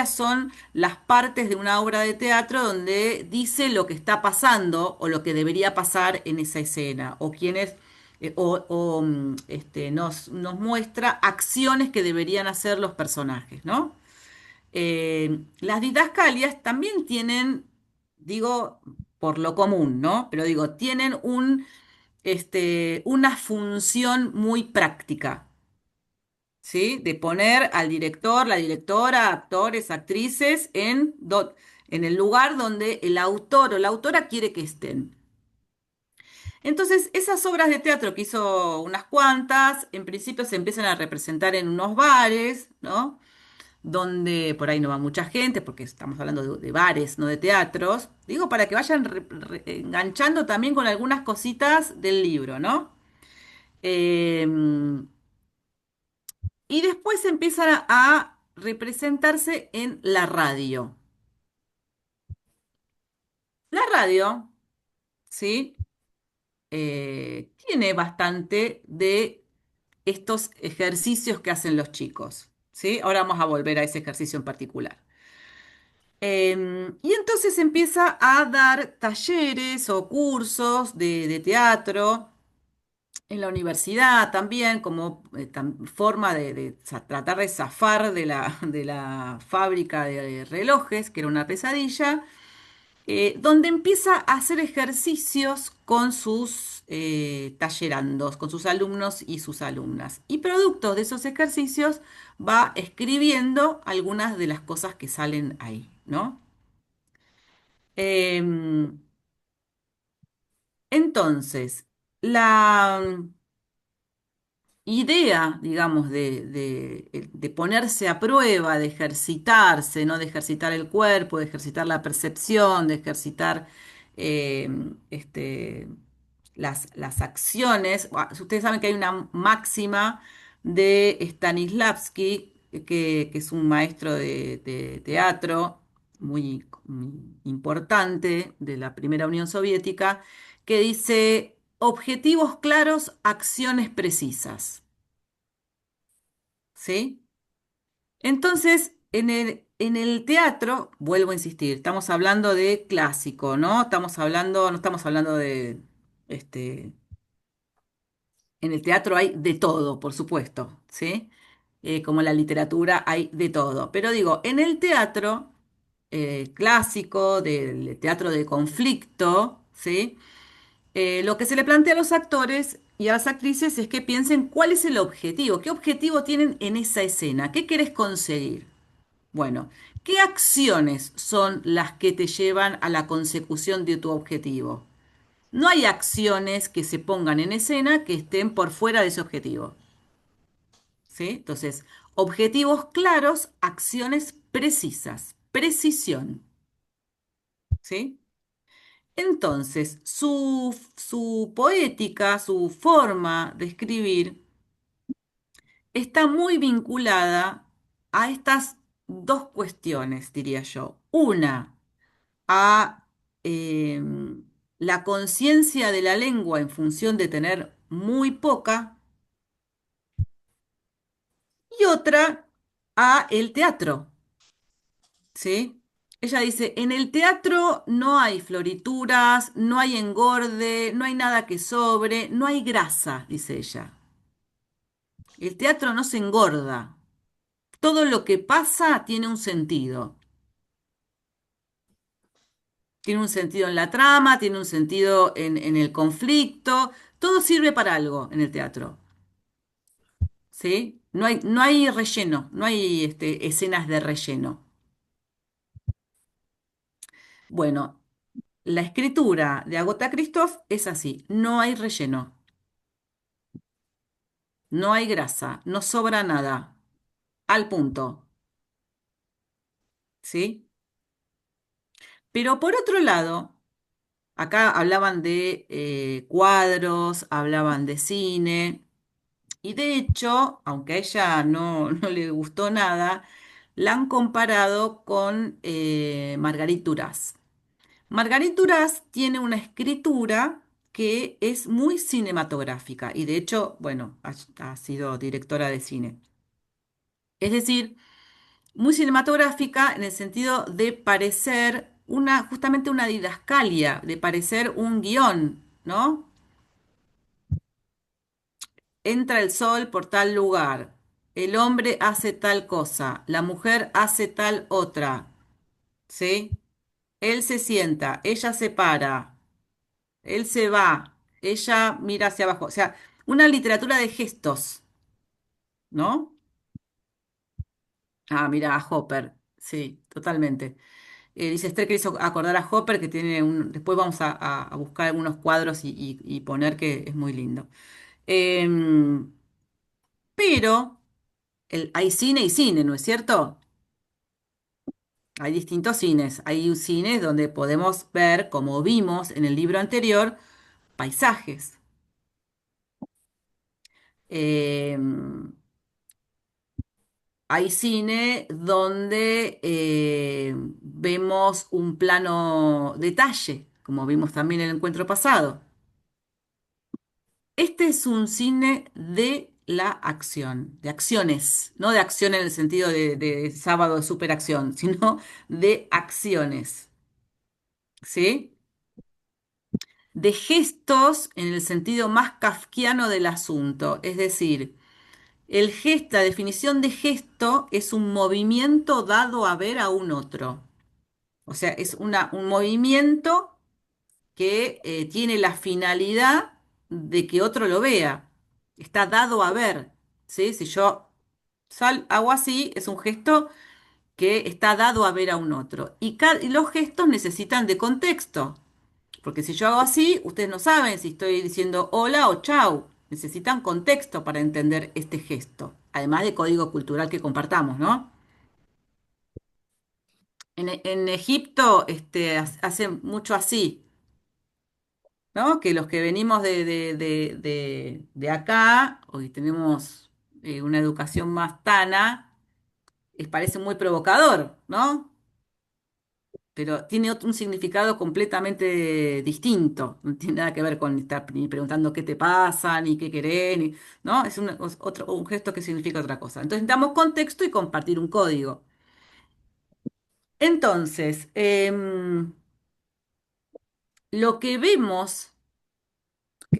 son las partes de una obra de teatro donde dice lo que está pasando o lo que debería pasar en esa escena, o quiénes nos muestra acciones que deberían hacer los personajes, ¿no? Las didascalias también tienen, digo, por lo común, ¿no? Pero digo, tienen una función muy práctica, ¿sí? De poner al director, la directora, actores, actrices en el lugar donde el autor o la autora quiere que estén. Entonces, esas obras de teatro que hizo unas cuantas, en principio se empiezan a representar en unos bares, ¿no? Donde por ahí no va mucha gente, porque estamos hablando de bares, no de teatros. Digo, para que vayan enganchando también con algunas cositas del libro, ¿no? Eh, y después empiezan a representarse en la radio. La radio, ¿sí? Tiene bastante de estos ejercicios que hacen los chicos, ¿sí? Ahora vamos a volver a ese ejercicio en particular. Y entonces empieza a dar talleres o cursos de teatro en la universidad también, como forma de tratar de zafar de la fábrica de relojes, que era una pesadilla, donde empieza a hacer ejercicios con sus tallerandos, con sus alumnos y sus alumnas. Y producto de esos ejercicios va escribiendo algunas de las cosas que salen ahí, ¿no? Em, entonces, la idea, digamos, de ponerse a prueba, de ejercitarse, ¿no? De ejercitar el cuerpo, de ejercitar la percepción, de ejercitar eh, este, las acciones. Ustedes saben que hay una máxima de Stanislavski, que es un maestro de teatro muy importante de la primera Unión Soviética, que dice objetivos claros, acciones precisas. ¿Sí? Entonces, en el teatro, vuelvo a insistir, estamos hablando de clásico, ¿no? No estamos hablando este, en el teatro hay de todo, por supuesto, ¿sí? Como en la literatura hay de todo. Pero digo, en el teatro clásico, del teatro de conflicto, ¿sí? Lo que se le plantea a los actores y a las actrices es que piensen cuál es el objetivo, qué objetivo tienen en esa escena, qué querés conseguir. Bueno, ¿qué acciones son las que te llevan a la consecución de tu objetivo? No hay acciones que se pongan en escena que estén por fuera de ese objetivo. ¿Sí? Entonces, objetivos claros, acciones precisas, precisión. ¿Sí? Entonces, su poética, su forma de escribir, está muy vinculada a estas dos cuestiones, diría yo. Una, a la conciencia de la lengua en función de tener muy poca, y otra a el teatro, ¿sí? Ella dice, en el teatro no hay florituras, no hay engorde, no hay nada que sobre, no hay grasa, dice ella. El teatro no se engorda. Todo lo que pasa tiene un sentido. Tiene un sentido en la trama, tiene un sentido en el conflicto. Todo sirve para algo en el teatro, ¿sí? No hay relleno, no hay escenas de relleno. Bueno, la escritura de Agatha Christoph es así, no hay relleno, no hay grasa, no sobra nada, al punto, ¿sí? Pero por otro lado, acá hablaban de cuadros, hablaban de cine, y de hecho, aunque a ella no le gustó nada, la han comparado con Marguerite Duras. Marguerite Duras tiene una escritura que es muy cinematográfica y de hecho, bueno, ha sido directora de cine. Es decir, muy cinematográfica en el sentido de parecer justamente una didascalia, de parecer un guión, ¿no? Entra el sol por tal lugar, el hombre hace tal cosa, la mujer hace tal otra, ¿sí? Él se sienta, ella se para, él se va, ella mira hacia abajo. O sea, una literatura de gestos, ¿no? Ah, mira, a Hopper. Sí, totalmente. Dice Esther que hizo acordar a Hopper, que tiene un. Después vamos a buscar algunos cuadros y poner que es muy lindo. Em, pero hay cine y cine, ¿no es cierto? Hay distintos cines. Hay cines donde podemos ver, como vimos en el libro anterior, paisajes. Em, Hay cine donde vemos un plano detalle, como vimos también en el encuentro pasado. Este es un cine de la acción, de acciones, no de acción en el sentido de sábado de superacción, sino de acciones, ¿sí? De gestos en el sentido más kafkiano del asunto, es decir, la definición de gesto es un movimiento dado a ver a un otro. O sea, es un movimiento que tiene la finalidad de que otro lo vea. Está dado a ver, ¿sí? Si yo hago así, es un gesto que está dado a ver a un otro. Y los gestos necesitan de contexto, porque si yo hago así, ustedes no saben si estoy diciendo hola o chau. Necesitan contexto para entender este gesto, además de código cultural que compartamos, ¿no? En Egipto hacen mucho así. ¿No? Que los que venimos de acá, hoy tenemos una educación más tana, parece muy provocador, ¿no? Pero tiene un significado completamente distinto. No tiene nada que ver con estar ni preguntando qué te pasa, ni qué querés, ¿no? Es un gesto que significa otra cosa. Entonces, damos contexto y compartir un código. Entonces, lo que vemos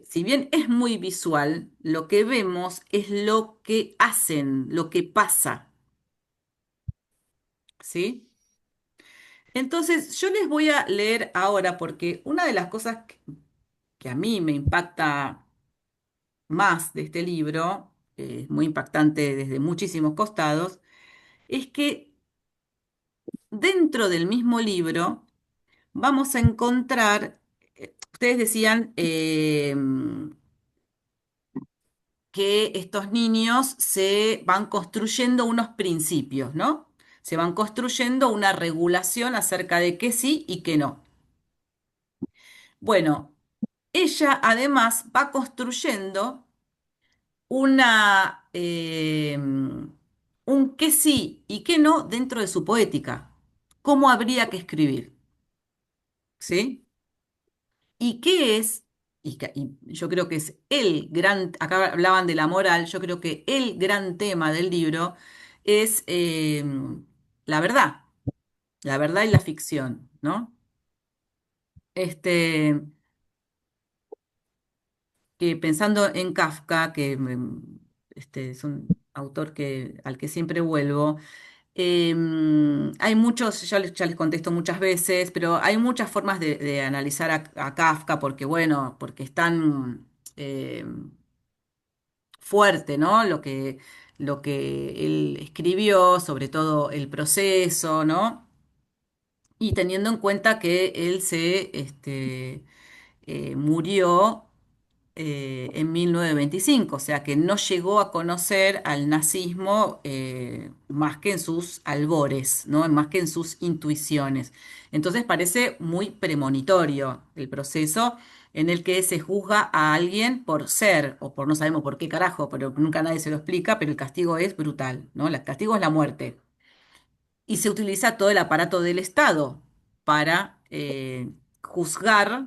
si bien es muy visual, lo que vemos es lo que hacen, lo que pasa, ¿sí? Entonces, yo les voy a leer ahora porque una de las cosas que a mí me impacta más de este libro, muy impactante desde muchísimos costados, es que dentro del mismo libro vamos a encontrar, ustedes decían, que estos niños se van construyendo unos principios, ¿no? Se van construyendo una regulación acerca de qué sí y qué no. Bueno, ella además va construyendo un qué sí y qué no dentro de su poética. ¿Cómo habría que escribir? ¿Sí? ¿Y qué es? Y yo creo que es acá hablaban de la moral, yo creo que el gran tema del libro es la verdad, la verdad y la ficción, ¿no? Este, que pensando en Kafka, que es un autor al que siempre vuelvo. Hay muchos, ya les contesto muchas veces, pero hay muchas formas de analizar a Kafka porque, bueno, porque es tan fuerte, ¿no? Lo que él escribió, sobre todo el proceso, ¿no? Y teniendo en cuenta que él murió en 1925, o sea que no llegó a conocer al nazismo más que en sus albores, ¿no? Más que en sus intuiciones. Entonces parece muy premonitorio el proceso en el que se juzga a alguien por ser, o por no sabemos por qué carajo, pero nunca nadie se lo explica, pero el castigo es brutal, ¿no? El castigo es la muerte. Y se utiliza todo el aparato del Estado para juzgar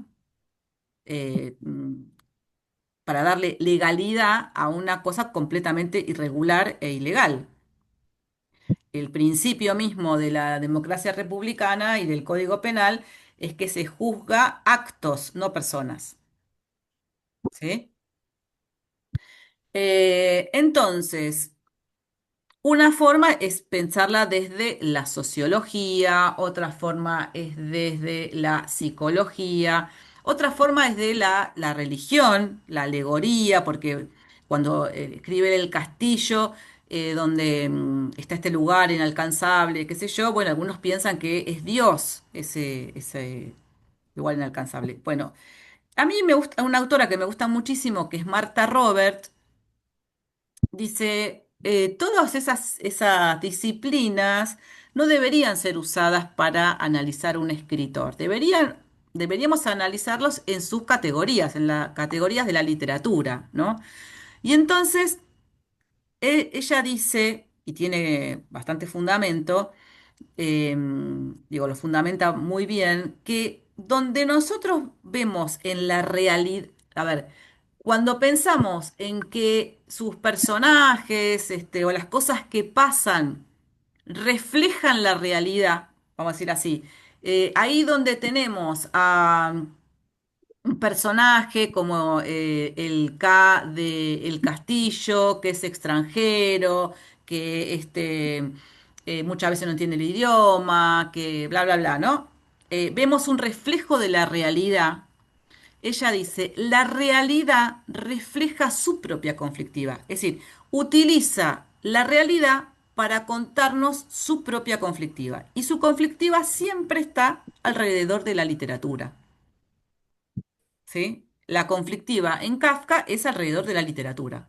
para darle legalidad a una cosa completamente irregular e ilegal. El principio mismo de la democracia republicana y del Código Penal es que se juzga actos, no personas. ¿Sí? Entonces, una forma es pensarla desde la sociología, otra forma es desde la psicología, otra forma es de la religión, la alegoría, porque cuando escribe El Castillo, donde está este lugar inalcanzable, qué sé yo, bueno, algunos piensan que es Dios ese lugar inalcanzable. Bueno, a mí me gusta una autora que me gusta muchísimo, que es Marta Robert. Dice, todas esas disciplinas no deberían ser usadas para analizar un escritor. Deberíamos analizarlos en sus categorías, en las categorías de la literatura, ¿no? Y entonces ella dice, y tiene bastante fundamento, lo fundamenta muy bien, que donde nosotros vemos en la realidad, a ver, cuando pensamos en que sus personajes, o las cosas que pasan reflejan la realidad, vamos a decir así, ahí donde tenemos a un personaje como el K de El Castillo, que es extranjero, que muchas veces no entiende el idioma, que bla, bla, bla, ¿no? Vemos un reflejo de la realidad. Ella dice, la realidad refleja su propia conflictiva, es decir, utiliza la realidad para contarnos su propia conflictiva. Y su conflictiva siempre está alrededor de la literatura. ¿Sí? La conflictiva en Kafka es alrededor de la literatura.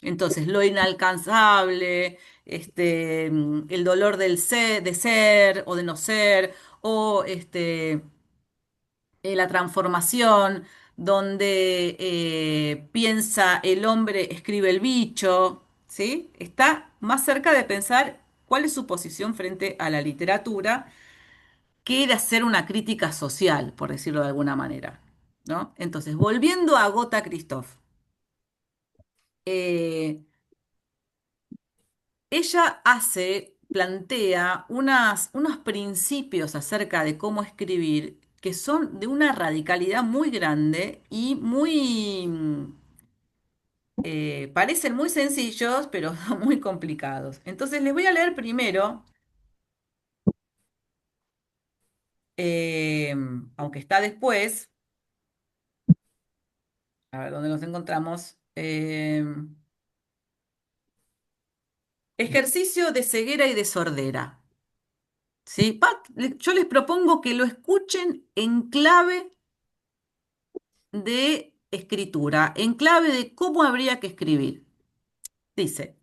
Entonces, lo inalcanzable, el dolor de ser o de no ser, o la transformación, donde piensa el hombre, escribe el bicho, ¿sí? Está más cerca de pensar cuál es su posición frente a la literatura que de hacer una crítica social, por decirlo de alguna manera, ¿no? Entonces, volviendo a Agatha Christoph, eh, ella plantea unos principios acerca de cómo escribir que son de una radicalidad muy grande y parecen muy sencillos, pero son muy complicados. Entonces, les voy a leer primero, eh, aunque está después, a ver dónde nos encontramos. Ejercicio de ceguera y de sordera. ¿Sí? Yo les propongo que lo escuchen en clave de escritura, en clave de cómo habría que escribir. Dice,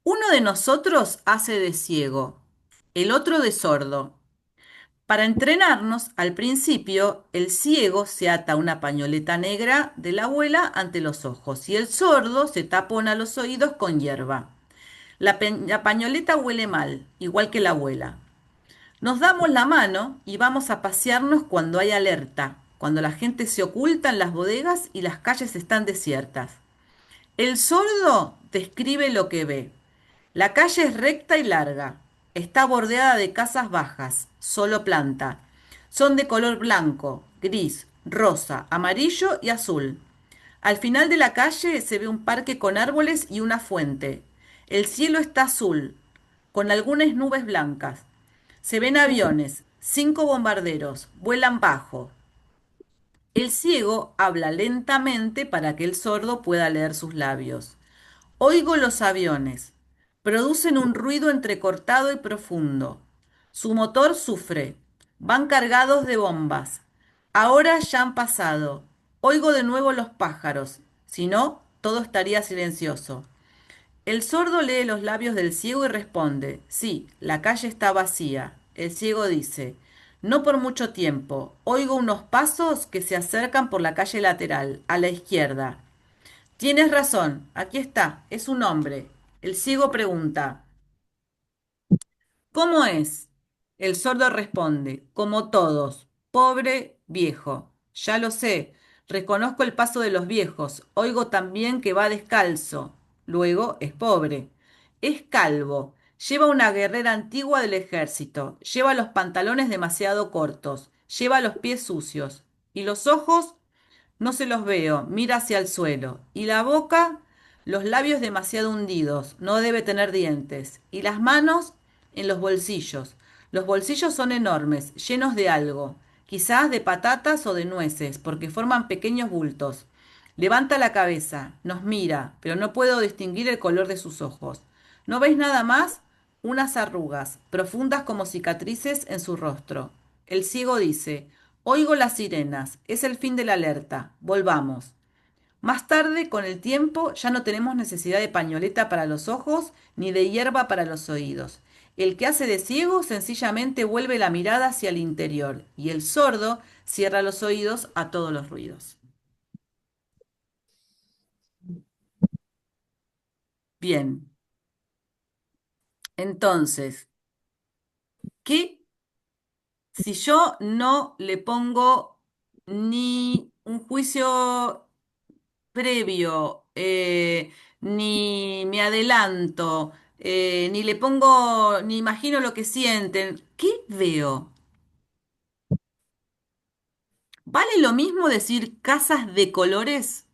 uno de nosotros hace de ciego, el otro de sordo. Para entrenarnos, al principio, el ciego se ata una pañoleta negra de la abuela ante los ojos y el sordo se tapona los oídos con hierba. La pañoleta huele mal, igual que la abuela. Nos damos la mano y vamos a pasearnos cuando hay alerta, cuando la gente se oculta en las bodegas y las calles están desiertas. El sordo describe lo que ve. La calle es recta y larga. Está bordeada de casas bajas, solo planta. Son de color blanco, gris, rosa, amarillo y azul. Al final de la calle se ve un parque con árboles y una fuente. El cielo está azul, con algunas nubes blancas. Se ven aviones, 5 bombarderos, vuelan bajo. El ciego habla lentamente para que el sordo pueda leer sus labios. Oigo los aviones. Producen un ruido entrecortado y profundo. Su motor sufre. Van cargados de bombas. Ahora ya han pasado. Oigo de nuevo los pájaros. Si no, todo estaría silencioso. El sordo lee los labios del ciego y responde, sí, la calle está vacía. El ciego dice, no por mucho tiempo. Oigo unos pasos que se acercan por la calle lateral, a la izquierda. Tienes razón, aquí está, es un hombre. El ciego pregunta, ¿cómo es? El sordo responde, como todos, pobre, viejo. Ya lo sé, reconozco el paso de los viejos, oigo también que va descalzo. Luego es pobre. Es calvo, lleva una guerrera antigua del ejército, lleva los pantalones demasiado cortos, lleva los pies sucios. ¿Y los ojos? No se los veo, mira hacia el suelo. Y la boca, los labios demasiado hundidos, no debe tener dientes. Y las manos en los bolsillos. Los bolsillos son enormes, llenos de algo, quizás de patatas o de nueces, porque forman pequeños bultos. Levanta la cabeza, nos mira, pero no puedo distinguir el color de sus ojos. ¿No veis nada más? Unas arrugas, profundas como cicatrices en su rostro. El ciego dice, oigo las sirenas, es el fin de la alerta, volvamos. Más tarde, con el tiempo, ya no tenemos necesidad de pañoleta para los ojos ni de hierba para los oídos. El que hace de ciego sencillamente vuelve la mirada hacia el interior y el sordo cierra los oídos a todos los ruidos. Bien, entonces, ¿qué si yo no le pongo ni un juicio previo, ni me adelanto, ni le pongo, ni imagino lo que sienten? ¿Qué veo? ¿Vale lo mismo decir casas de colores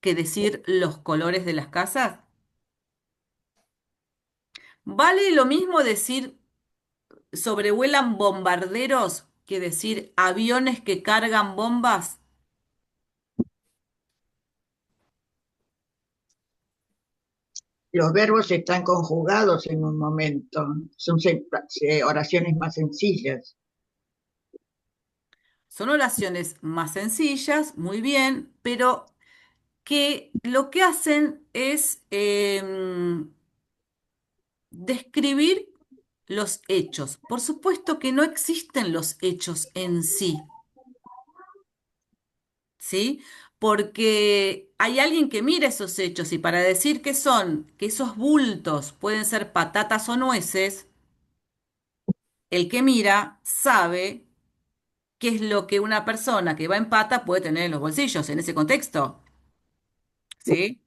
que decir los colores de las casas? ¿Vale lo mismo decir sobrevuelan bombarderos que decir aviones que cargan bombas? Los verbos están conjugados en un momento, son oraciones más sencillas. Son oraciones más sencillas, muy bien, pero que lo que hacen es describir los hechos. Por supuesto que no existen los hechos en sí, ¿sí? Porque hay alguien que mira esos hechos y para decir que son, que esos bultos pueden ser patatas o nueces, el que mira sabe qué es lo que una persona que va en pata puede tener en los bolsillos en ese contexto, ¿sí?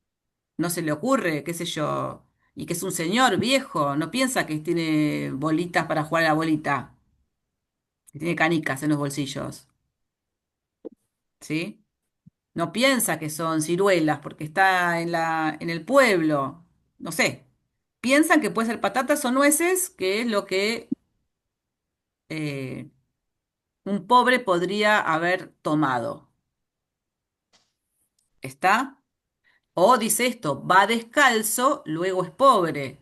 No se le ocurre, qué sé yo, y que es un señor viejo, no piensa que tiene bolitas para jugar a la bolita, que tiene canicas en los bolsillos, ¿sí? No piensa que son ciruelas porque está en el pueblo, no sé. Piensan que puede ser patatas o nueces, que es lo que eh, un pobre podría haber tomado. ¿Está? O dice esto, va descalzo, luego es pobre.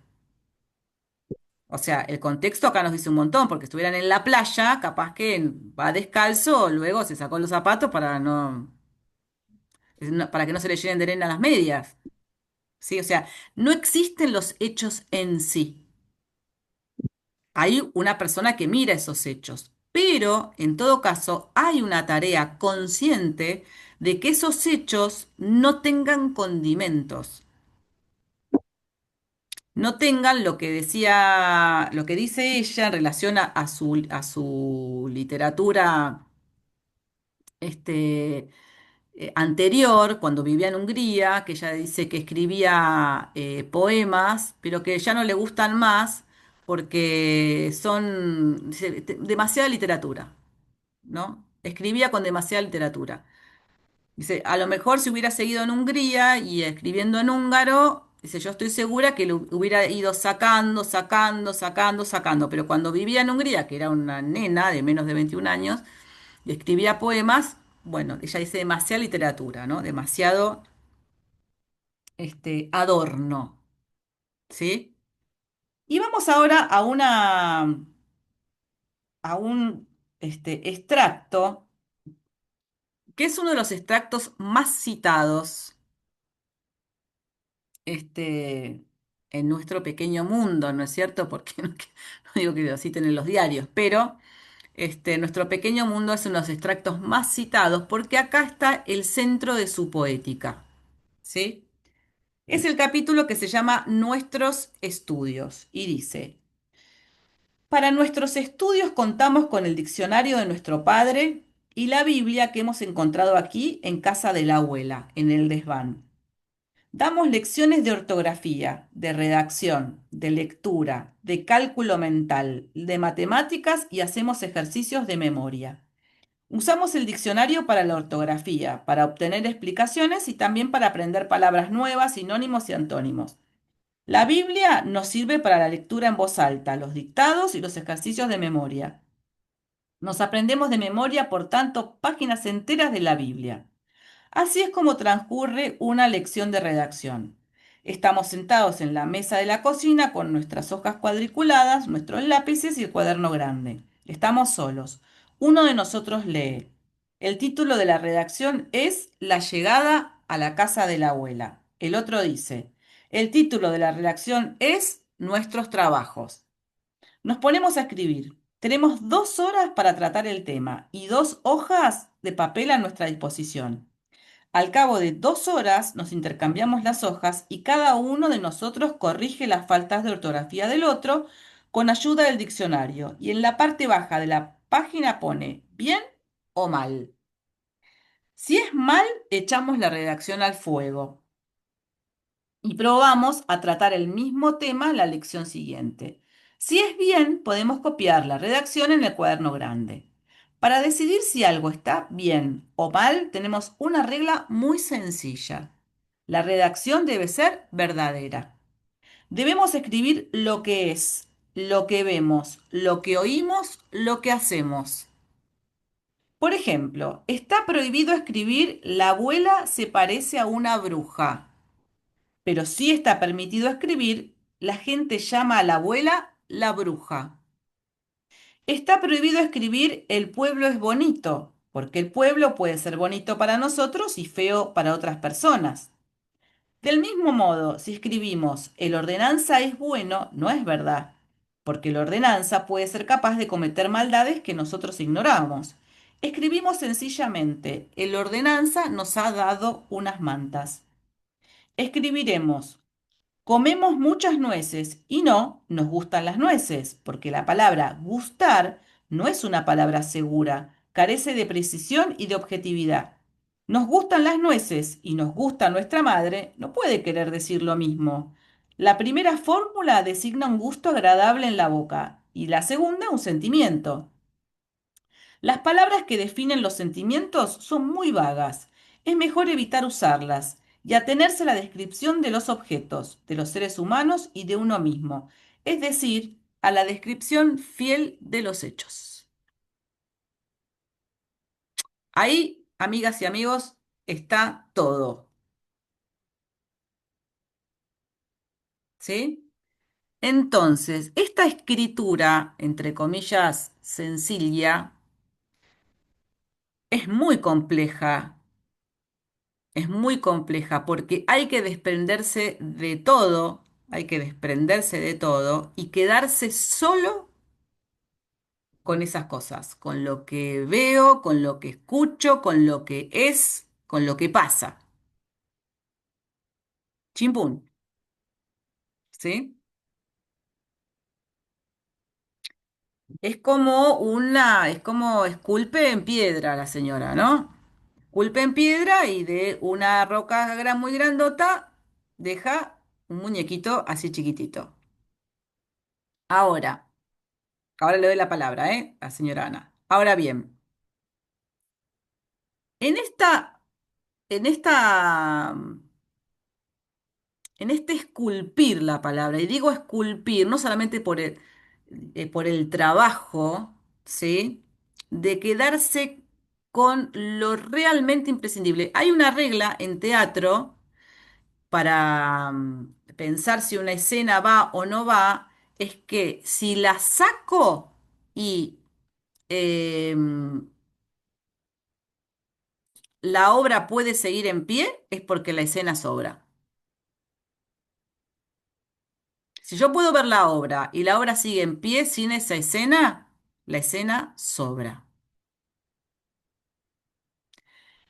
O sea, el contexto acá nos dice un montón, porque estuvieran en la playa, capaz que va descalzo, luego se sacó los zapatos para que no se le llenen de arena las medias. ¿Sí? O sea, no existen los hechos en sí. Hay una persona que mira esos hechos, pero en todo caso hay una tarea consciente de que esos hechos no tengan condimentos, no tengan lo que decía, lo que dice ella en relación a su literatura este, anterior, cuando vivía en Hungría, que ella dice que escribía poemas, pero que ya no le gustan más porque son demasiada literatura, ¿no? Escribía con demasiada literatura. Dice, a lo mejor si hubiera seguido en Hungría y escribiendo en húngaro, dice, yo estoy segura que lo hubiera ido sacando, sacando, sacando, sacando, pero cuando vivía en Hungría, que era una nena de menos de 21 años, y escribía poemas, bueno, ella dice demasiada literatura, ¿no? Demasiado adorno, ¿sí? Y vamos ahora a un extracto, que es uno de los extractos más citados en nuestro pequeño mundo, ¿no es cierto? Porque no, no digo que lo citen en los diarios, pero nuestro pequeño mundo es uno de los extractos más citados porque acá está el centro de su poética, ¿sí? Es el capítulo que se llama Nuestros estudios y dice, para nuestros estudios contamos con el diccionario de nuestro padre y la Biblia que hemos encontrado aquí en casa de la abuela, en el desván. Damos lecciones de ortografía, de redacción, de lectura, de cálculo mental, de matemáticas y hacemos ejercicios de memoria. Usamos el diccionario para la ortografía, para obtener explicaciones y también para aprender palabras nuevas, sinónimos y antónimos. La Biblia nos sirve para la lectura en voz alta, los dictados y los ejercicios de memoria. Nos aprendemos de memoria, por tanto, páginas enteras de la Biblia. Así es como transcurre una lección de redacción. Estamos sentados en la mesa de la cocina con nuestras hojas cuadriculadas, nuestros lápices y el cuaderno grande. Estamos solos. Uno de nosotros lee. El título de la redacción es La llegada a la casa de la abuela. El otro dice, el título de la redacción es Nuestros trabajos. Nos ponemos a escribir. Tenemos 2 horas para tratar el tema y 2 hojas de papel a nuestra disposición. Al cabo de 2 horas nos intercambiamos las hojas y cada uno de nosotros corrige las faltas de ortografía del otro con ayuda del diccionario. Y en la parte baja de la página pone bien o mal. Si es mal, echamos la redacción al fuego y probamos a tratar el mismo tema en la lección siguiente. Si es bien, podemos copiar la redacción en el cuaderno grande. Para decidir si algo está bien o mal, tenemos una regla muy sencilla. La redacción debe ser verdadera. Debemos escribir lo que es, lo que vemos, lo que oímos, lo que hacemos. Por ejemplo, está prohibido escribir la abuela se parece a una bruja, pero sí está permitido escribir la gente llama a la abuela la bruja. Está prohibido escribir el pueblo es bonito, porque el pueblo puede ser bonito para nosotros y feo para otras personas. Del mismo modo, si escribimos el ordenanza es bueno, no es verdad, porque el ordenanza puede ser capaz de cometer maldades que nosotros ignoramos. Escribimos sencillamente, el ordenanza nos ha dado unas mantas. Escribiremos, comemos muchas nueces y no nos gustan las nueces, porque la palabra gustar no es una palabra segura, carece de precisión y de objetividad. Nos gustan las nueces y nos gusta nuestra madre, no puede querer decir lo mismo. La primera fórmula designa un gusto agradable en la boca y la segunda un sentimiento. Las palabras que definen los sentimientos son muy vagas. Es mejor evitar usarlas y atenerse a la descripción de los objetos, de los seres humanos y de uno mismo, es decir, a la descripción fiel de los hechos. Ahí, amigas y amigos, está todo. ¿Sí? Entonces, esta escritura, entre comillas, sencilla, es muy compleja porque hay que desprenderse de todo, hay que desprenderse de todo y quedarse solo con esas cosas, con lo que veo, con lo que escucho, con lo que es, con lo que pasa. Chimpún, ¿sí? Es como esculpe en piedra la señora, ¿no? Esculpe en piedra y de una roca muy grandota deja un muñequito así chiquitito. Ahora, ahora le doy la palabra, ¿eh? A señora Ana. Ahora bien, en esta, en esta, en este esculpir la palabra, y digo esculpir no solamente por el trabajo, ¿sí? De quedarse con lo realmente imprescindible. Hay una regla en teatro para pensar si una escena va o no va, es que si la saco y em, la obra puede seguir en pie, es porque la escena sobra. Si yo puedo ver la obra y la obra sigue en pie sin esa escena, la escena sobra.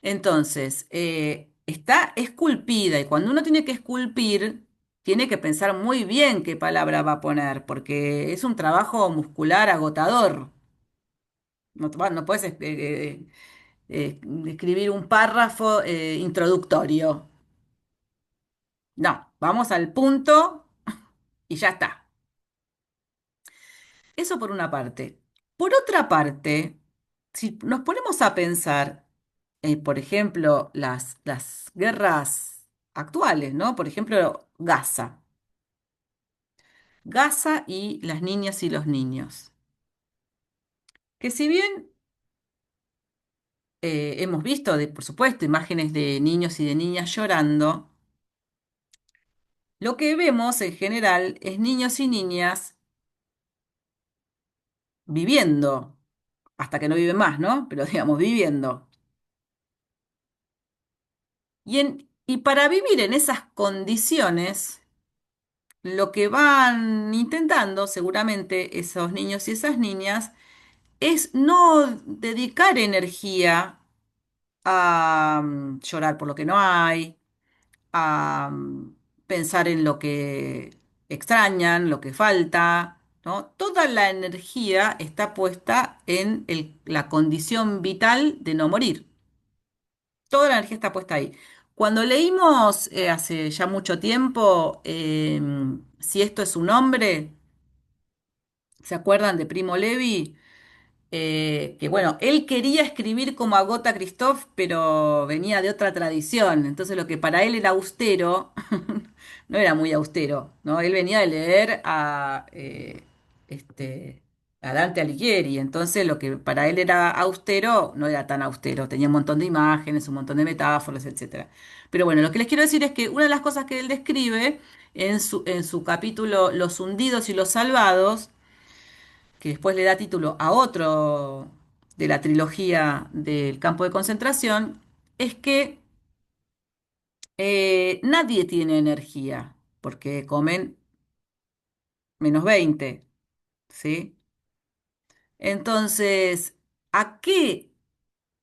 Entonces, está esculpida y cuando uno tiene que esculpir, tiene que pensar muy bien qué palabra va a poner, porque es un trabajo muscular agotador. No, no puedes escribir un párrafo introductorio. No, vamos al punto y ya está. Eso por una parte. Por otra parte, si nos ponemos a pensar, por ejemplo, las guerras actuales, ¿no? Por ejemplo, Gaza. Gaza y las niñas y los niños. Que si bien hemos visto, por supuesto, imágenes de niños y de niñas llorando, lo que vemos en general es niños y niñas viviendo, hasta que no viven más, ¿no? Pero digamos, viviendo. Y para vivir en esas condiciones, lo que van intentando seguramente esos niños y esas niñas es no dedicar energía a llorar por lo que no hay, a pensar en lo que extrañan, lo que falta, ¿no? Toda la energía está puesta en la condición vital de no morir. Toda la energía está puesta ahí. Cuando leímos hace ya mucho tiempo Si esto es un hombre, ¿se acuerdan de Primo Levi? Que bueno, él quería escribir como Agota Christoph, pero venía de otra tradición. Entonces lo que para él era austero, no era muy austero, ¿no? Él venía de leer este, a Dante Alighieri. Entonces lo que para él era austero, no era tan austero. Tenía un montón de imágenes, un montón de metáforas, etcétera. Pero bueno, lo que les quiero decir es que una de las cosas que él describe en su capítulo Los hundidos y los salvados, que después le da título a otro de la trilogía del campo de concentración, es que nadie tiene energía, porque comen -20, ¿sí? Entonces, ¿a qué,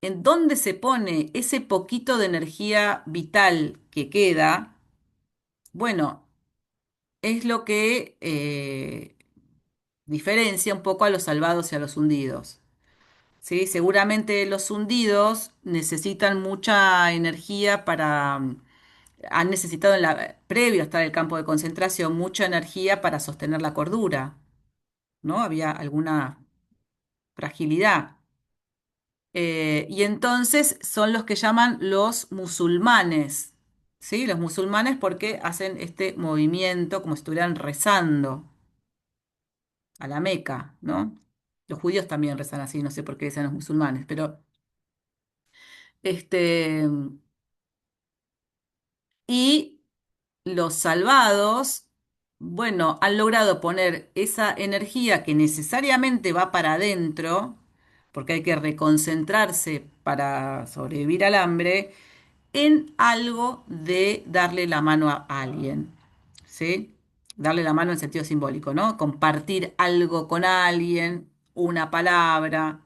en dónde se pone ese poquito de energía vital que queda? Bueno, es lo que diferencia un poco a los salvados y a los hundidos. Sí, seguramente los hundidos necesitan mucha energía han necesitado previo a estar en el campo de concentración, mucha energía para sostener la cordura, ¿no? Había alguna fragilidad. Y entonces son los que llaman los musulmanes, ¿sí? Los musulmanes porque hacen este movimiento como si estuvieran rezando a la Meca, ¿no? Los judíos también rezan así, no sé por qué dicen los musulmanes, pero este. Y los salvados, bueno, han logrado poner esa energía que necesariamente va para adentro, porque hay que reconcentrarse para sobrevivir al hambre, en algo de darle la mano a alguien, ¿sí? Darle la mano en sentido simbólico, ¿no? Compartir algo con alguien, una palabra,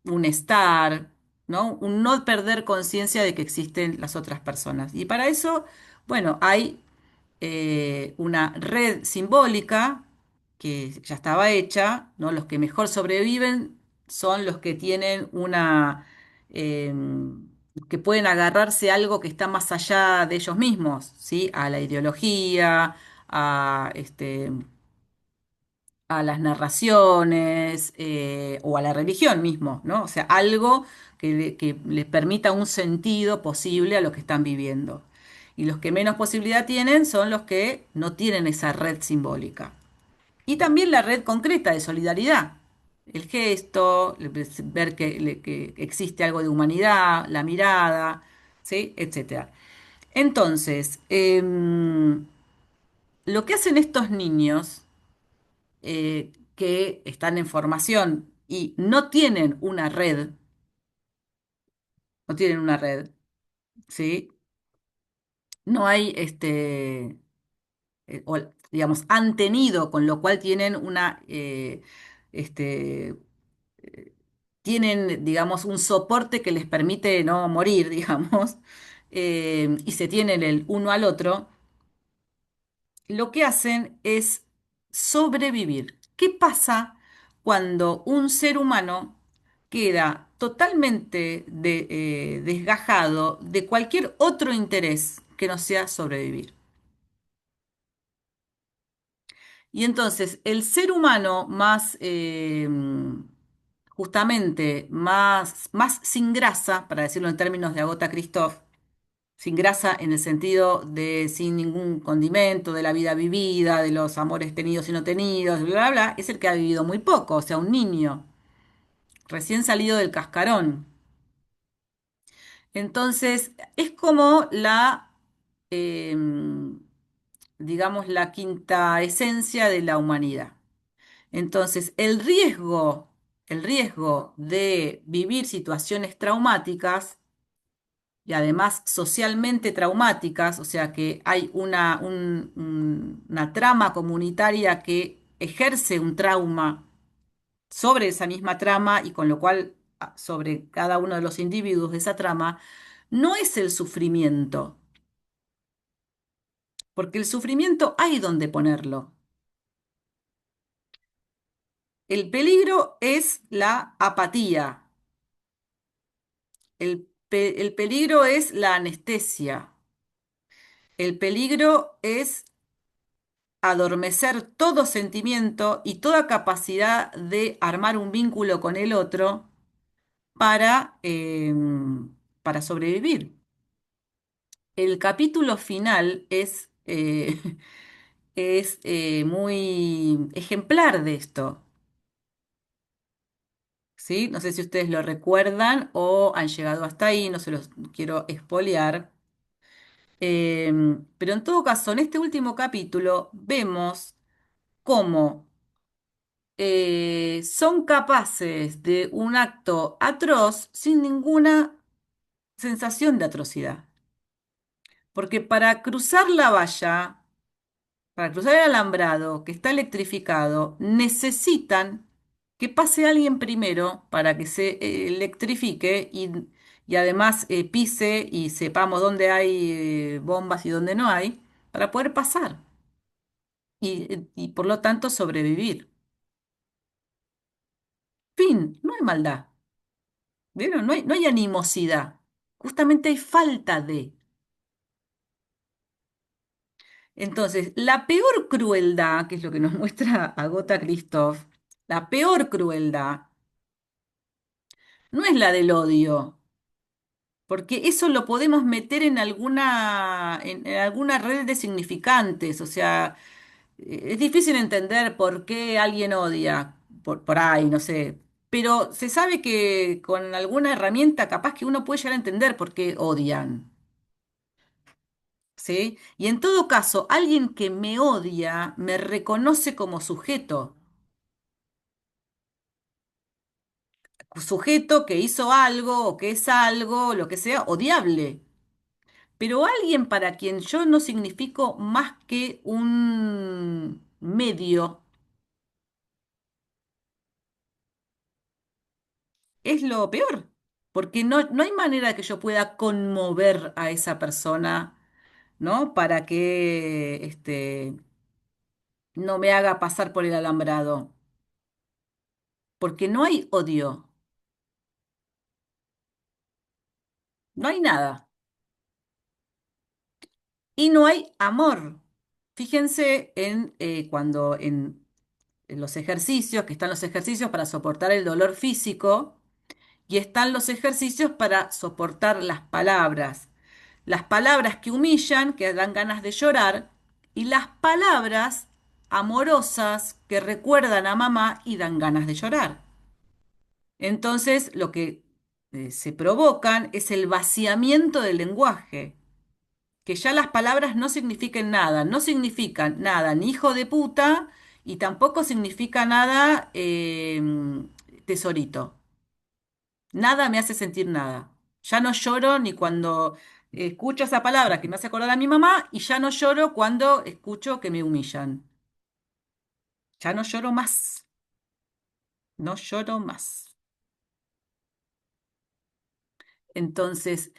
un estar, ¿no? Un no perder conciencia de que existen las otras personas. Y para eso, bueno, hay una red simbólica que ya estaba hecha, ¿no? Los que mejor sobreviven son los que tienen eh, que pueden agarrarse a algo que está más allá de ellos mismos, ¿sí? A la ideología, a a las narraciones o a la religión mismo, ¿no? O sea, algo que les permita un sentido posible a lo que están viviendo. Y los que menos posibilidad tienen son los que no tienen esa red simbólica. Y también la red concreta de solidaridad. El gesto, ver que existe algo de humanidad, la mirada, ¿sí? Etcétera. Entonces, lo que hacen estos niños que están en formación y no tienen una red, no tienen una red, ¿sí? No hay, o, digamos, han tenido, con lo cual tienen este, eh, tienen, digamos, un soporte que les permite no morir, digamos, y se tienen el uno al otro, lo que hacen es sobrevivir. ¿Qué pasa cuando un ser humano queda totalmente desgajado de cualquier otro interés que no sea sobrevivir? Y entonces el ser humano más, justamente, más sin grasa, para decirlo en términos de Agota Christoph, sin grasa en el sentido de sin ningún condimento, de la vida vivida, de los amores tenidos y no tenidos, bla, bla, bla, es el que ha vivido muy poco, o sea, un niño recién salido del cascarón. Entonces, es como em, digamos, la quinta esencia de la humanidad. Entonces, el riesgo de vivir situaciones traumáticas y además socialmente traumáticas, o sea que hay una trama comunitaria que ejerce un trauma sobre esa misma trama y con lo cual sobre cada uno de los individuos de esa trama, no es el sufrimiento, porque el sufrimiento hay donde ponerlo. El peligro es la apatía, el peligro es la anestesia, el peligro es adormecer todo sentimiento y toda capacidad de armar un vínculo con el otro para sobrevivir. El capítulo final es muy ejemplar de esto, ¿sí? No sé si ustedes lo recuerdan o han llegado hasta ahí, no se los quiero espolear. Pero en todo caso, en este último capítulo vemos cómo son capaces de un acto atroz sin ninguna sensación de atrocidad. Porque para cruzar el alambrado que está electrificado, necesitan que pase alguien primero para que se electrifique y además pise y sepamos dónde hay bombas y dónde no hay, para poder pasar y por lo tanto sobrevivir. Fin, no hay maldad. ¿Vieron? No hay animosidad. Justamente hay falta de. Entonces, la peor crueldad, que es lo que nos muestra Agota Christoph, la peor crueldad no es la del odio, porque eso lo podemos meter en alguna red de significantes. O sea, es difícil entender por qué alguien odia, por ahí, no sé. Pero se sabe que con alguna herramienta capaz que uno puede llegar a entender por qué odian. ¿Sí? Y en todo caso, alguien que me odia me reconoce como sujeto que hizo algo o que es algo, lo que sea, odiable. Pero alguien para quien yo no significo más que un medio, es lo peor, porque no hay manera que yo pueda conmover a esa persona, ¿no? Para que no me haga pasar por el alambrado, porque no hay odio, no hay nada. Y no hay amor. Fíjense en cuando los ejercicios, que están los ejercicios para soportar el dolor físico y están los ejercicios para soportar las palabras. Las palabras que humillan, que dan ganas de llorar, y las palabras amorosas que recuerdan a mamá y dan ganas de llorar. Entonces, lo que se provocan es el vaciamiento del lenguaje, que ya las palabras no signifiquen nada, no significan nada ni hijo de puta y tampoco significa nada tesorito. Nada me hace sentir nada. Ya no lloro ni cuando escucho esa palabra que me hace acordar a mi mamá y ya no lloro cuando escucho que me humillan. Ya no lloro más, no lloro más. Entonces,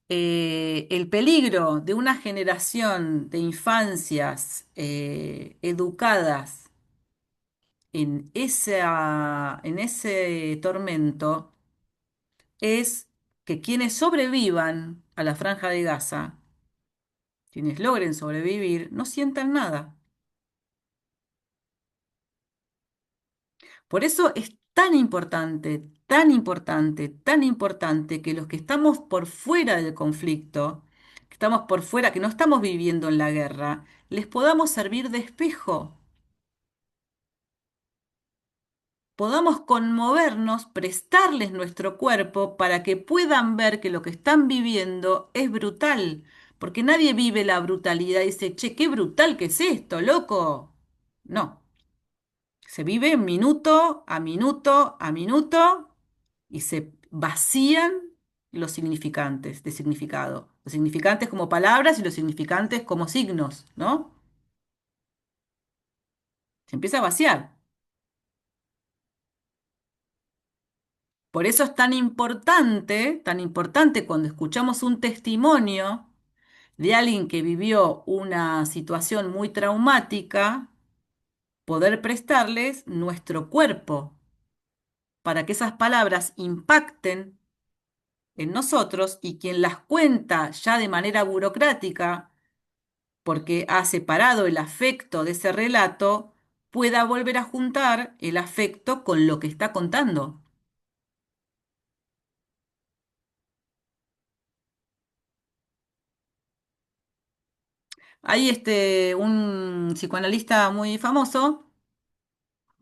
el peligro de una generación de infancias educadas en ese tormento es que quienes sobrevivan a la Franja de Gaza, quienes logren sobrevivir, no sientan nada. Por eso es tan importante, tan importante, tan importante que los que estamos por fuera del conflicto, que estamos por fuera, que no estamos viviendo en la guerra, les podamos servir de espejo, podamos conmovernos, prestarles nuestro cuerpo para que puedan ver que lo que están viviendo es brutal, porque nadie vive la brutalidad y dice, che, qué brutal que es esto, loco. No, se vive minuto a minuto a minuto y se vacían los significantes de significado. Los significantes como palabras y los significantes como signos, ¿no? Se empieza a vaciar. Por eso es tan importante cuando escuchamos un testimonio de alguien que vivió una situación muy traumática, poder prestarles nuestro cuerpo para que esas palabras impacten en nosotros y quien las cuenta ya de manera burocrática, porque ha separado el afecto de ese relato, pueda volver a juntar el afecto con lo que está contando. Hay un psicoanalista muy famoso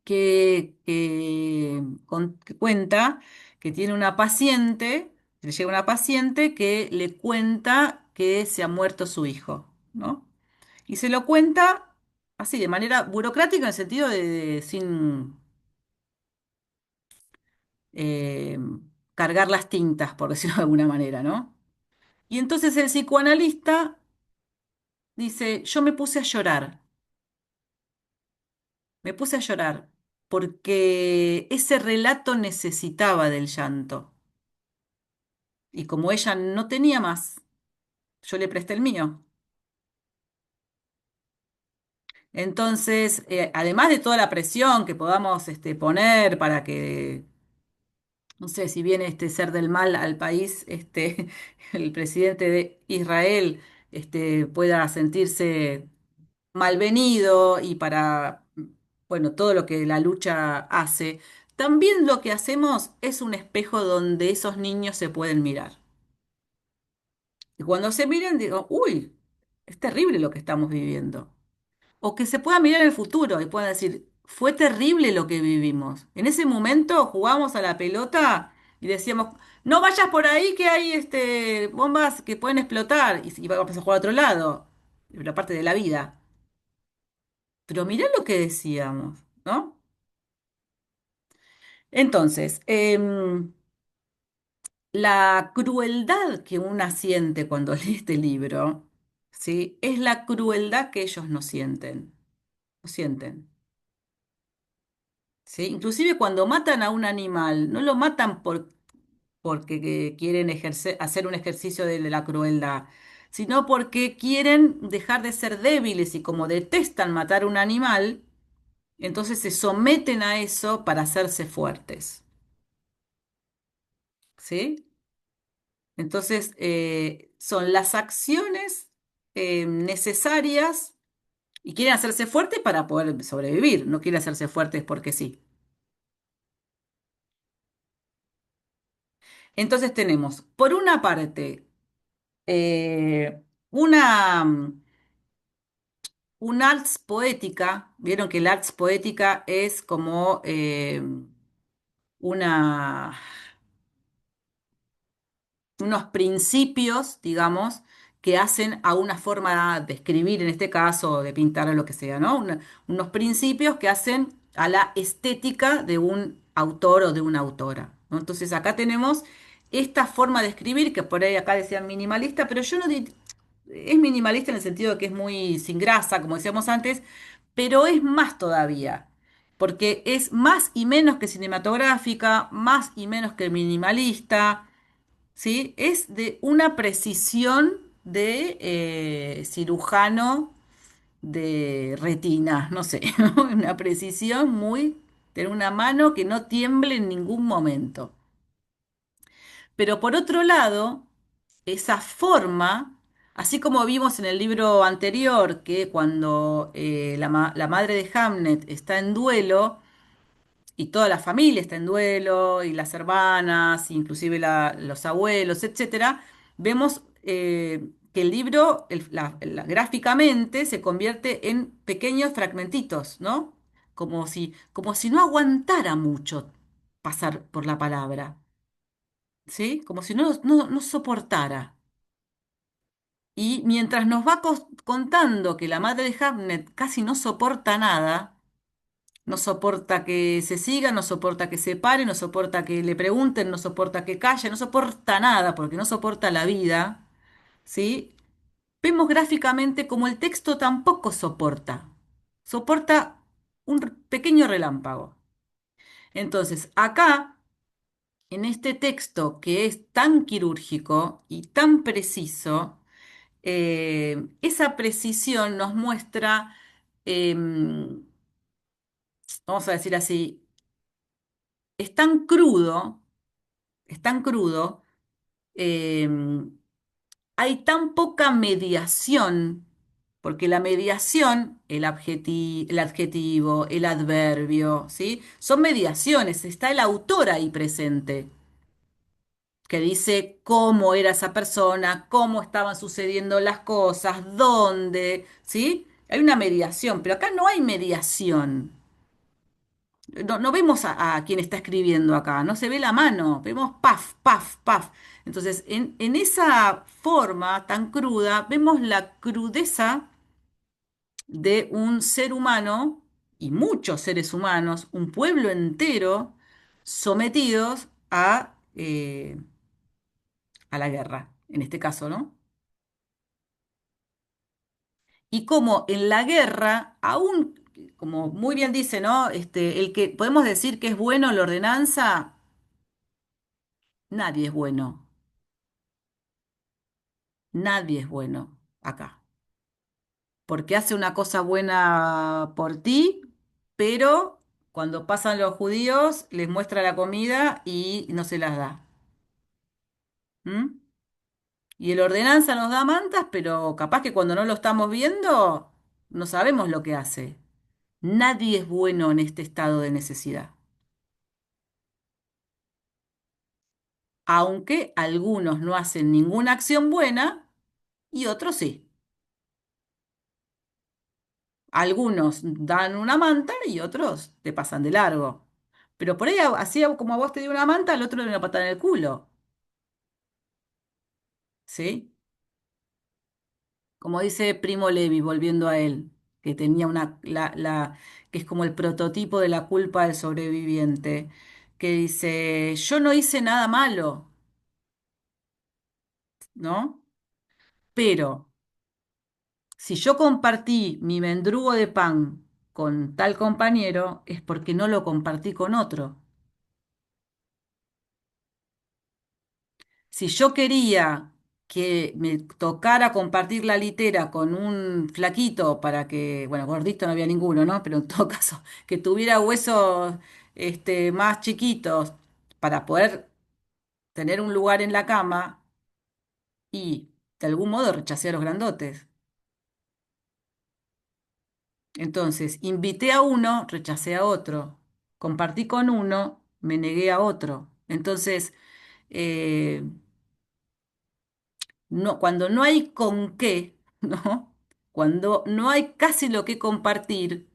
que cuenta que tiene una paciente, le llega una paciente que le cuenta que se ha muerto su hijo, ¿no? Y se lo cuenta así, de manera burocrática, en el sentido de sin eh, cargar las tintas, por decirlo de alguna manera, ¿no? Y entonces el psicoanalista dice, yo me puse a llorar, porque ese relato necesitaba del llanto. Y como ella no tenía más, yo le presté el mío. Entonces, además de toda la presión que podamos poner para que, no sé, si viene este ser del mal al país, el presidente de Israel, pueda sentirse malvenido y para, bueno, todo lo que la lucha hace, también lo que hacemos es un espejo donde esos niños se pueden mirar. Y cuando se miren, digo, uy, es terrible lo que estamos viviendo. O que se pueda mirar en el futuro y pueda decir, fue terrible lo que vivimos. En ese momento jugábamos a la pelota y decíamos, no vayas por ahí que hay bombas que pueden explotar y vamos a jugar a otro lado, la parte de la vida. Pero mirá lo que decíamos, ¿no? Entonces, la crueldad que una siente cuando lee este libro, ¿sí? Es la crueldad que ellos no sienten, no sienten. ¿Sí? Inclusive cuando matan a un animal, no lo matan porque quieren hacer un ejercicio de la crueldad, sino porque quieren dejar de ser débiles y como detestan matar un animal, entonces se someten a eso para hacerse fuertes. ¿Sí? Entonces, son las acciones necesarias Y quieren hacerse fuertes para poder sobrevivir, no quieren hacerse fuertes porque sí. Entonces tenemos, por una parte, eh, una, un arts poética. Vieron que el arts poética es como una unos principios, digamos, que hacen a una forma de escribir, en este caso, de pintar o lo que sea, ¿no? Unos principios que hacen a la estética de un autor o de una autora, ¿no? Entonces acá tenemos esta forma de escribir, que por ahí acá decían minimalista, pero yo no es minimalista en el sentido de que es muy sin grasa, como decíamos antes, pero es más todavía. Porque es más y menos que cinematográfica, más y menos que minimalista, ¿sí? Es de una precisión de cirujano de retina, no sé, ¿no? Una precisión muy, tener una mano que no tiemble en ningún momento. Pero por otro lado, esa forma, así como vimos en el libro anterior, que cuando la madre de Hamlet está en duelo, y toda la familia está en duelo, y las hermanas, inclusive los abuelos, etcétera, vemos que el libro, gráficamente, se convierte en pequeños fragmentitos, ¿no? Como si no aguantara mucho pasar por la palabra, ¿sí? Como si no soportara. Y mientras nos va contando que la madre de Hamlet casi no soporta nada, no soporta que se siga, no soporta que se pare, no soporta que le pregunten, no soporta que calle, no soporta nada porque no soporta la vida, ¿sí? Vemos gráficamente como el texto tampoco soporta, soporta un pequeño relámpago. Entonces, acá, en este texto que es tan quirúrgico y tan preciso, esa precisión nos muestra, em, vamos a decir así, es tan crudo, es tan crudo, eh, hay tan poca mediación, porque la mediación, el adjetivo, el adverbio, ¿sí? Son mediaciones, está el autor ahí presente, que dice cómo era esa persona, cómo estaban sucediendo las cosas, dónde, ¿sí? Hay una mediación, pero acá no hay mediación. No vemos a quien está escribiendo acá, no se ve la mano, vemos paf, paf, paf. Entonces, en esa forma tan cruda, vemos la crudeza de un ser humano y muchos seres humanos, un pueblo entero, sometidos a la guerra, en este caso, ¿no? Y como en la guerra, aún, como muy bien dice, ¿no? El que podemos decir que es bueno la ordenanza, nadie es bueno. Nadie es bueno acá, porque hace una cosa buena por ti, pero cuando pasan los judíos les muestra la comida y no se las da. ¿M? Y el ordenanza nos da mantas, pero capaz que cuando no lo estamos viendo, no sabemos lo que hace. Nadie es bueno en este estado de necesidad, aunque algunos no hacen ninguna acción buena y otros sí. Algunos dan una manta y otros te pasan de largo. Pero por ahí, así como a vos te dio una manta, al otro le dio una patada en el culo. ¿Sí? Como dice Primo Levi, volviendo a él, que tenía que es como el prototipo de la culpa del sobreviviente, que dice, yo no hice nada malo, ¿no? Pero si yo compartí mi mendrugo de pan con tal compañero, es porque no lo compartí con otro. Si yo quería que me tocara compartir la litera con un flaquito para que, bueno, gordito no había ninguno, ¿no? Pero en todo caso, que tuviera huesos más chiquitos para poder tener un lugar en la cama y de algún modo rechacé a los grandotes. Entonces, invité a uno, rechacé a otro. Compartí con uno, me negué a otro. Entonces, eh, no, cuando no hay con qué, ¿no? Cuando no hay casi lo que compartir,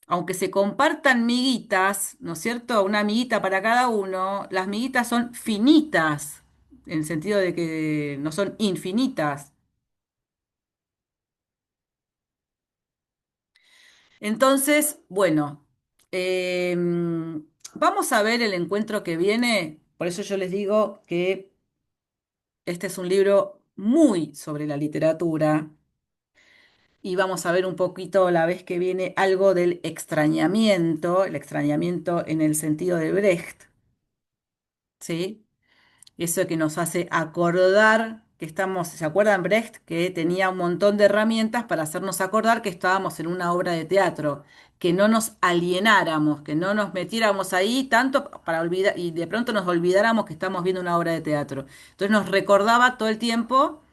aunque se compartan miguitas, ¿no es cierto? Una amiguita para cada uno, las miguitas son finitas, en el sentido de que no son infinitas. Entonces, bueno, vamos a ver el encuentro que viene. Por eso yo les digo que este es un libro muy sobre la literatura y vamos a ver un poquito la vez que viene algo del extrañamiento, el extrañamiento en el sentido de Brecht, ¿sí? Eso que nos hace acordar que estamos, ¿se acuerdan Brecht? Que tenía un montón de herramientas para hacernos acordar que estábamos en una obra de teatro, que no nos alienáramos, que no nos metiéramos ahí tanto para olvidar y de pronto nos olvidáramos que estamos viendo una obra de teatro. Entonces nos recordaba todo el tiempo,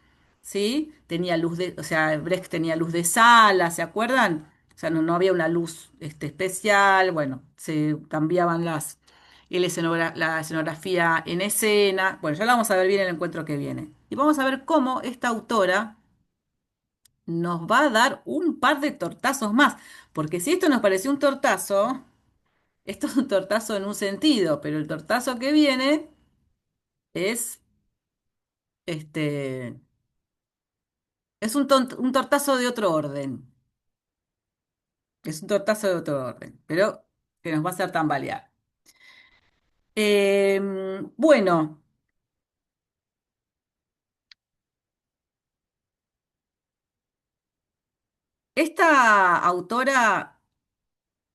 ¿sí? Tenía luz de, o sea, Brecht tenía luz de sala, ¿se acuerdan? O sea, no había una luz especial, bueno, se cambiaban la escenografía en escena. Bueno, ya la vamos a ver bien en el encuentro que viene. Y vamos a ver cómo esta autora nos va a dar un par de tortazos más. Porque si esto nos pareció un tortazo, esto es un tortazo en un sentido, pero el tortazo que viene es este. Es un tortazo de otro orden. Es un tortazo de otro orden, pero que nos va a hacer tambalear. Bueno, esta autora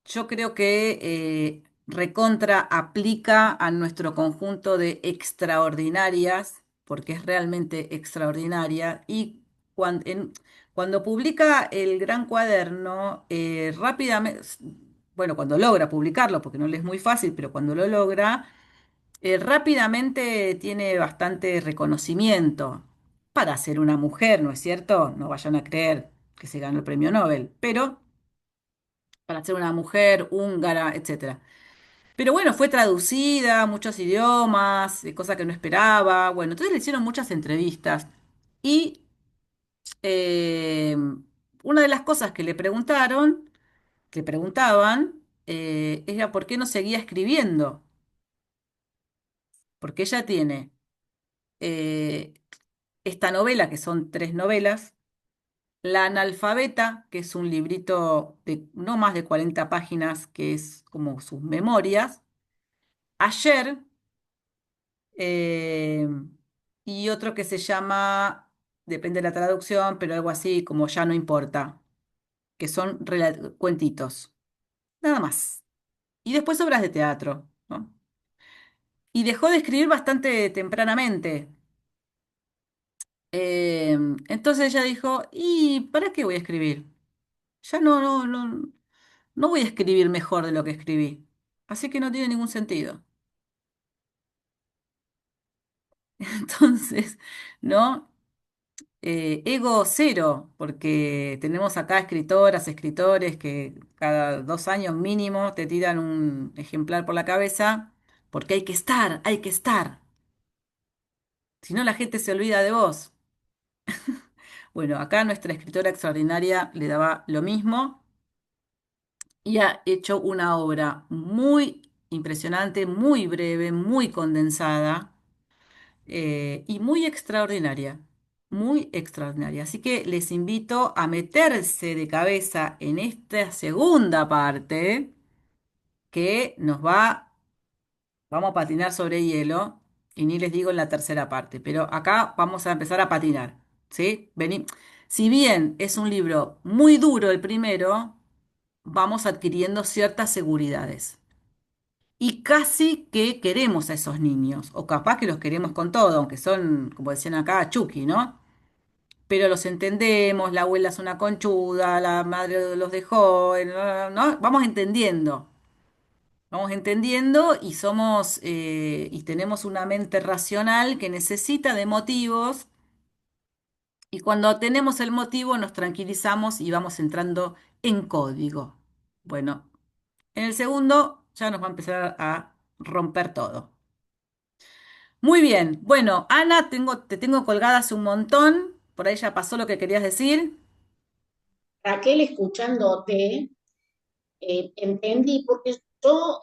yo creo que recontra aplica a nuestro conjunto de extraordinarias, porque es realmente extraordinaria, y cuando publica el Gran Cuaderno, rápidamente, bueno, cuando logra publicarlo, porque no le es muy fácil, pero cuando lo logra, rápidamente tiene bastante reconocimiento para ser una mujer, ¿no es cierto? No vayan a creer que se ganó el premio Nobel, pero para ser una mujer húngara, etcétera. Pero bueno, fue traducida a muchos idiomas, cosa que no esperaba. Bueno, entonces le hicieron muchas entrevistas. Y eh, una de las cosas que le preguntaron, que preguntaban, era por qué no seguía escribiendo. Porque ella tiene eh, esta novela, que son tres novelas, La analfabeta, que es un librito de no más de 40 páginas, que es como sus memorias, Ayer, eh, y otro que se llama, depende de la traducción, pero algo así como Ya no importa, que son cuentitos, nada más. Y después obras de teatro, ¿no? Y dejó de escribir bastante tempranamente. Eh, entonces ella dijo, ¿y para qué voy a escribir? Ya no voy a escribir mejor de lo que escribí. Así que no tiene ningún sentido. Entonces, ¿no? Ego cero, porque tenemos acá escritoras, escritores que cada 2 años mínimo te tiran un ejemplar por la cabeza, porque hay que estar, hay que estar. Si no, la gente se olvida de vos. Bueno, acá nuestra escritora extraordinaria le daba lo mismo y ha hecho una obra muy impresionante, muy breve, muy condensada y muy extraordinaria, muy extraordinaria. Así que les invito a meterse de cabeza en esta segunda parte que vamos a patinar sobre hielo y ni les digo en la tercera parte, pero acá vamos a empezar a patinar, ¿sí? Si bien es un libro muy duro el primero, vamos adquiriendo ciertas seguridades. Y casi que queremos a esos niños, o capaz que los queremos con todo, aunque son, como decían acá, Chucky, ¿no? Pero los entendemos, la abuela es una conchuda, la madre los dejó, ¿no? Vamos entendiendo y y tenemos una mente racional que necesita de motivos, y cuando tenemos el motivo nos tranquilizamos y vamos entrando en código. Bueno, en el segundo ya nos va a empezar a romper todo. Muy bien. Bueno, Ana, te tengo colgada hace un montón. Por ahí ya pasó lo que querías decir. Raquel, escuchándote, entendí, porque yo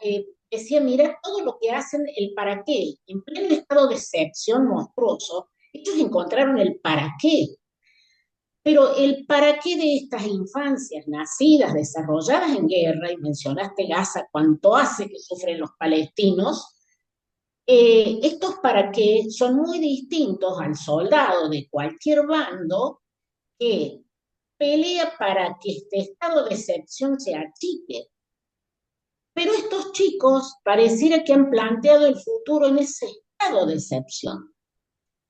decía, mira todo lo que hacen, el para qué, en pleno estado de excepción monstruoso, ellos encontraron el para qué, pero el para qué de estas infancias nacidas, desarrolladas en guerra, y mencionaste Gaza, cuánto hace que sufren los palestinos, estos para qué son muy distintos al soldado de cualquier bando que pelea para que este estado de excepción se achique. Pero estos chicos pareciera que han planteado el futuro en ese estado de excepción.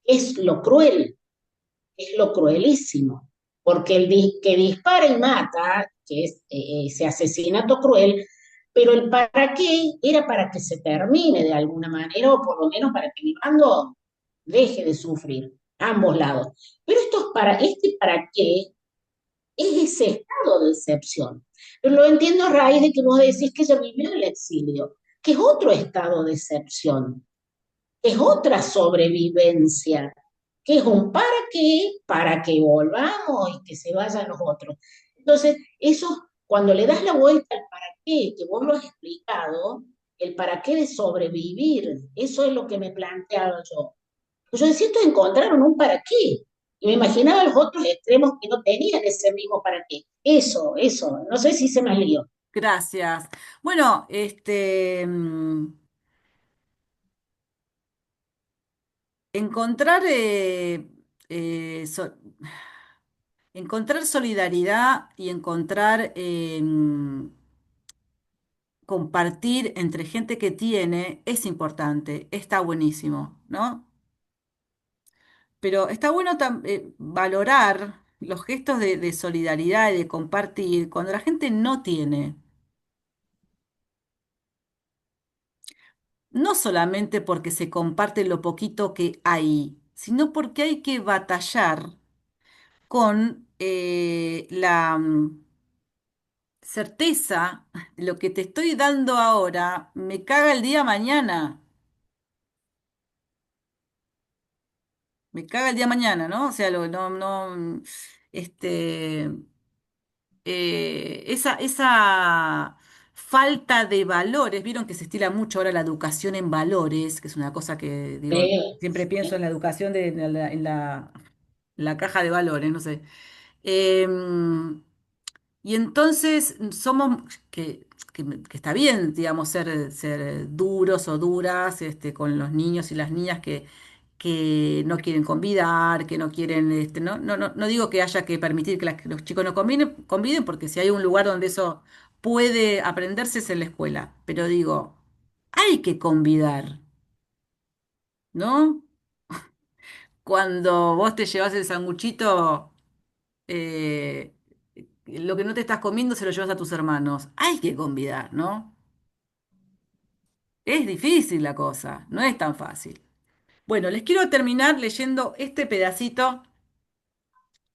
Es lo cruel, es lo cruelísimo, porque que dispara y mata, que es ese asesinato cruel, pero el para qué era para que se termine de alguna manera, o por lo menos para que mi bando deje de sufrir, ambos lados. Pero este para qué es ese estado de excepción. Pero lo entiendo a raíz de que vos decís que ella vivió el exilio, que es otro estado de excepción, es otra sobrevivencia, que es un para que volvamos y que se vayan los otros. Entonces, eso, cuando le das la vuelta al para qué, que vos lo has explicado, el para qué de sobrevivir, eso es lo que me planteaba yo. Pues yo decía, estos encontraron un para qué. Y me imaginaba los otros extremos que no tenían ese mismo para qué. Eso. No sé si se me lío. Gracias. Bueno, encontrar, encontrar solidaridad y encontrar compartir entre gente que tiene es importante, está buenísimo, ¿no? Pero está bueno valorar los gestos de solidaridad y de compartir cuando la gente no tiene. No solamente porque se comparte lo poquito que hay, sino porque hay que batallar con la certeza de lo que te estoy dando ahora me caga el día mañana, me caga el día mañana, ¿no? O sea, este, esa falta de valores, vieron que se estila mucho ahora la educación en valores, que es una cosa que, digo, siempre pienso en la educación la caja de valores, no sé. Em, y entonces somos, que está bien, digamos, ser duros o duras con los niños y las niñas que no quieren convidar, que no quieren, no digo que haya que permitir que los chicos no conviden, porque si hay un lugar donde eso puede aprenderse es en la escuela, pero digo, hay que convidar, ¿no? Cuando vos te llevas el sanguchito, eh, lo que no te estás comiendo se lo llevas a tus hermanos. Hay que convidar, ¿no? Es difícil la cosa, no es tan fácil. Bueno, les quiero terminar leyendo este pedacito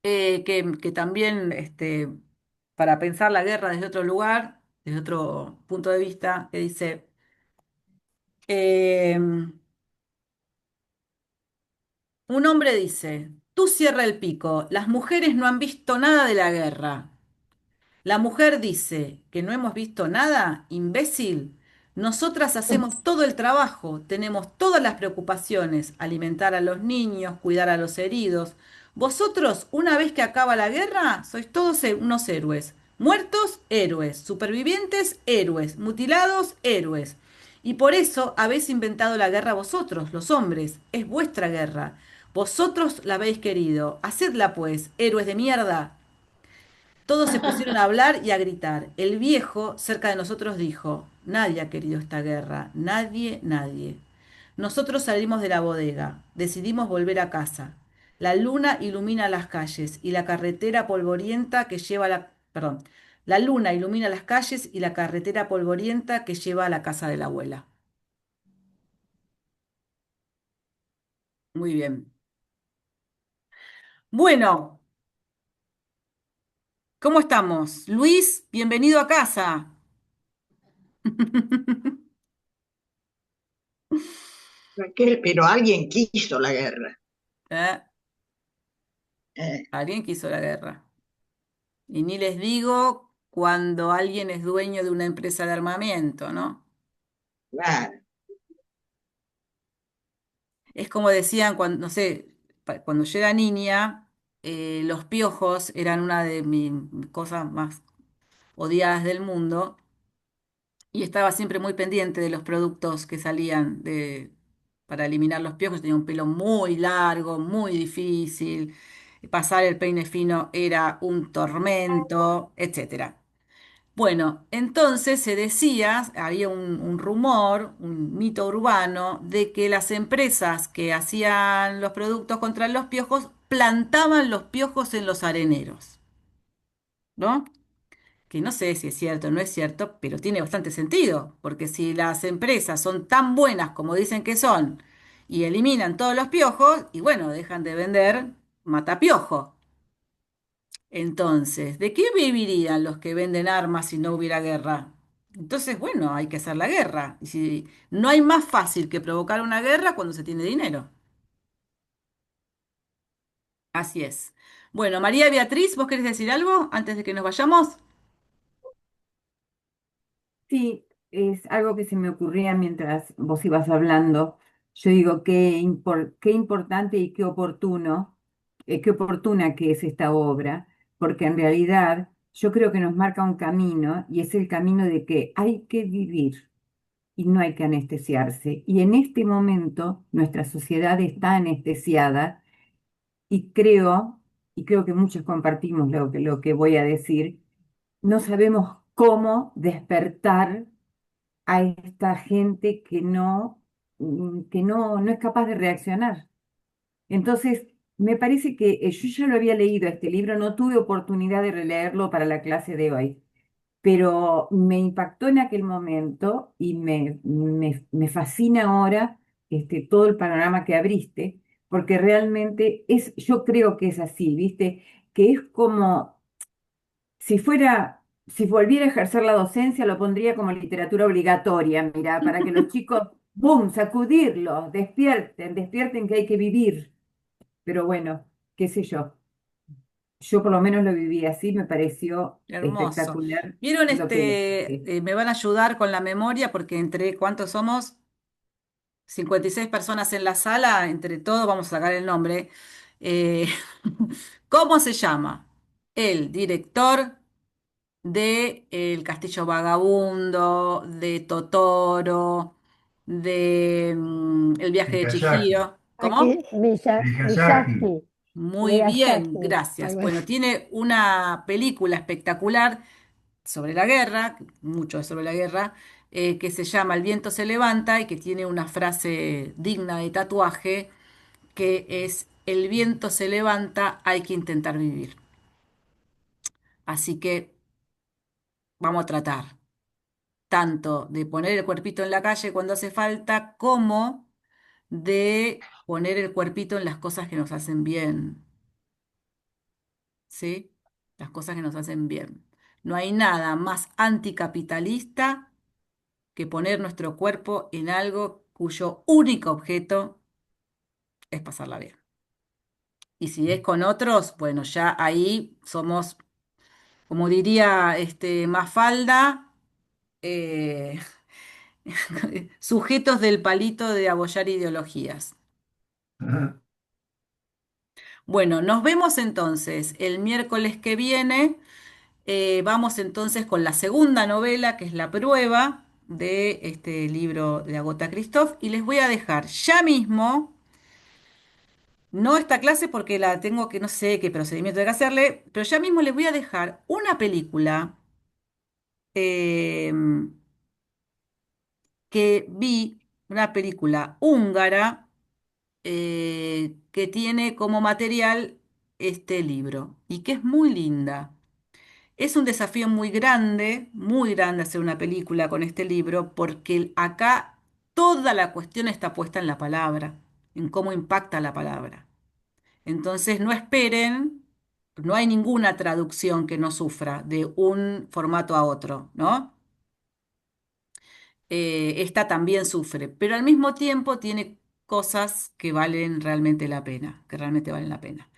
que también, para pensar la guerra desde otro lugar, desde otro punto de vista, que dice, eh, un hombre dice, tú cierra el pico, las mujeres no han visto nada de la guerra. La mujer dice que no hemos visto nada, imbécil. Nosotras hacemos todo el trabajo, tenemos todas las preocupaciones, alimentar a los niños, cuidar a los heridos. Vosotros, una vez que acaba la guerra, sois todos unos héroes. Muertos, héroes. Supervivientes, héroes. Mutilados, héroes. Y por eso habéis inventado la guerra vosotros, los hombres. Es vuestra guerra. Vosotros la habéis querido. Hacedla pues, héroes de mierda. Todos se pusieron a hablar y a gritar. El viejo, cerca de nosotros, dijo, nadie ha querido esta guerra, nadie, nadie. Nosotros salimos de la bodega, decidimos volver a casa. La luna ilumina las calles y la carretera polvorienta que lleva a la... Perdón. La luna ilumina las calles y la carretera polvorienta que lleva a la casa de la abuela. Muy bien. Bueno, ¿Cómo estamos? Luis, bienvenido a casa. Raquel, pero alguien quiso la guerra. Eh, Eh, Alguien quiso la guerra. Y ni les digo cuando alguien es dueño de una empresa de armamento, ¿no? claro. Es como decían cuando, no sé, cuando yo era niña, los piojos eran una de mis cosas más odiadas del mundo y estaba siempre muy pendiente de los productos que salían para eliminar los piojos. Tenía un pelo muy largo, muy difícil. Pasar el peine fino era un tormento, etcétera. Bueno, entonces se decía, había un rumor, un mito urbano, de que las empresas que hacían los productos contra los piojos plantaban los piojos en los areneros, ¿no? Que no sé si es cierto o no es cierto, pero tiene bastante sentido, porque si las empresas son tan buenas como dicen que son y eliminan todos los piojos, y bueno, dejan de vender matapiojo. Entonces, ¿de qué vivirían los que venden armas si no hubiera guerra? Entonces, bueno, hay que hacer la guerra. Y si no hay más fácil que provocar una guerra cuando se tiene dinero. Así es. Bueno, María Beatriz, ¿vos querés decir algo antes de que nos vayamos? Sí, es algo que se me ocurría mientras vos ibas hablando. Yo digo, qué importante y qué oportuna que es esta obra, porque en realidad yo creo que nos marca un camino y es el camino de que hay que vivir y no hay que anestesiarse. Y en este momento nuestra sociedad está anestesiada y creo que muchos compartimos lo que voy a decir, no sabemos cómo despertar a esta gente que no es capaz de reaccionar. Entonces, me parece que yo ya lo había leído este libro, no tuve oportunidad de releerlo para la clase de hoy, pero me impactó en aquel momento y me fascina ahora todo el panorama que abriste, porque realmente yo creo que es así, ¿viste? Que es como si volviera a ejercer la docencia, lo pondría como literatura obligatoria, mira, para que los chicos, ¡boom!, sacudirlos, despierten que hay que vivir. Pero bueno, qué sé yo. Yo por lo menos lo viví así, me pareció Hermoso. espectacular ¿Vieron lo que leíste. me van a ayudar con la memoria porque entre cuántos somos? 56 personas en la sala, entre todos vamos a sacar el nombre. Eh, ¿Cómo se llama? El director de El Castillo Vagabundo, de Totoro, de El viaje de Miyazaki. Chihiro. Aquí, ¿Cómo? Miyazaki. Miyazaki, Muy bien, Miyazaki, gracias. algo Bueno, así. tiene una película espectacular sobre la guerra, mucho es sobre la guerra, que se llama El viento se levanta y que tiene una frase digna de tatuaje, que es El viento se levanta, hay que intentar vivir. Así que vamos a tratar tanto de poner el cuerpito en la calle cuando hace falta, como de poner el cuerpito en las cosas que nos hacen bien, ¿sí? Las cosas que nos hacen bien. No hay nada más anticapitalista que poner nuestro cuerpo en algo cuyo único objeto es pasarla bien. Y si es con otros, bueno, ya ahí somos, como diría Mafalda, eh, sujetos del palito de abollar ideologías. Ajá. Bueno, nos vemos entonces el miércoles que viene. Vamos entonces con la segunda novela, que es La prueba de este libro de Agota Christoph, y les voy a dejar ya mismo, no esta clase porque la tengo que, no sé qué procedimiento hay que hacerle, pero ya mismo les voy a dejar una película eh, que vi, una película húngara que tiene como material este libro y que es muy linda. Es un desafío muy grande hacer una película con este libro porque acá toda la cuestión está puesta en la palabra, en cómo impacta la palabra. Entonces no esperen no hay ninguna traducción que no sufra de un formato a otro, ¿no? Esta también sufre, pero al mismo tiempo tiene cosas que valen realmente la pena, que realmente valen la pena.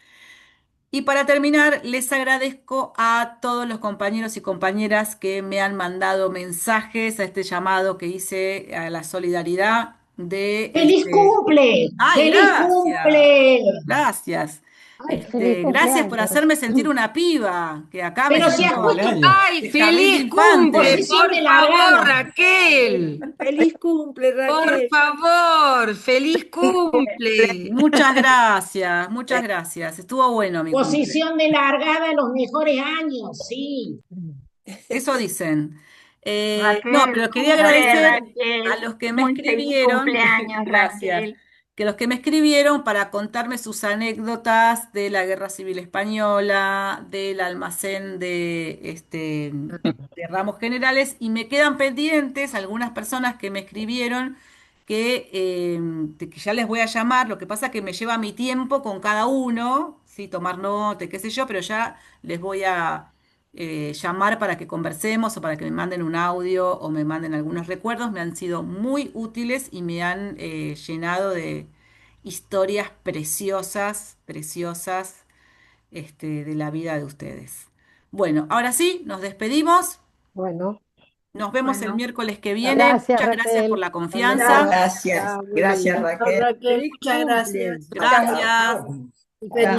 Y para terminar, les agradezco a todos los compañeros y compañeras que me han mandado mensajes a este llamado que hice a la solidaridad de ¡Feliz cumple! Ay, ¡Feliz gracias. cumple! Gracias. Ay, feliz Gracias por cumpleaños. hacerme sentir una piba, que acá me Pero si siento justo ¡Ay, jardín de feliz cumple! infantes. posición Por de favor, largada. Raquel. Feliz cumple, Por Raquel. favor, feliz cumple. Muchas gracias, muchas gracias. Estuvo bueno mi cumple. Posición de largada en los mejores años, sí. Eso dicen. No, Raquel, pero quería cumple, agradecer a Raquel. los que me Muy feliz escribieron, cumpleaños, gracias, Raquel. que los que me escribieron para contarme sus anécdotas de la Guerra Civil Española, del almacén de ramos generales, y me quedan pendientes algunas personas que me escribieron que ya les voy a llamar, lo que pasa es que me lleva mi tiempo con cada uno, sí, tomar nota, qué sé yo, pero ya les voy a llamar para que conversemos o para que me manden un audio o me manden algunos recuerdos. Me han sido muy útiles y me han llenado de historias preciosas, preciosas, de la vida de ustedes. Bueno, ahora sí, nos despedimos. Bueno, Nos vemos el Bueno, miércoles que viene. gracias, Muchas gracias por Raquel. la Hasta confianza. luego. Gracias, Chao, gracias chao, Raquel. Raquel, Feliz muchas cumple. gracias. Chao, Gracias. chao. Y feliz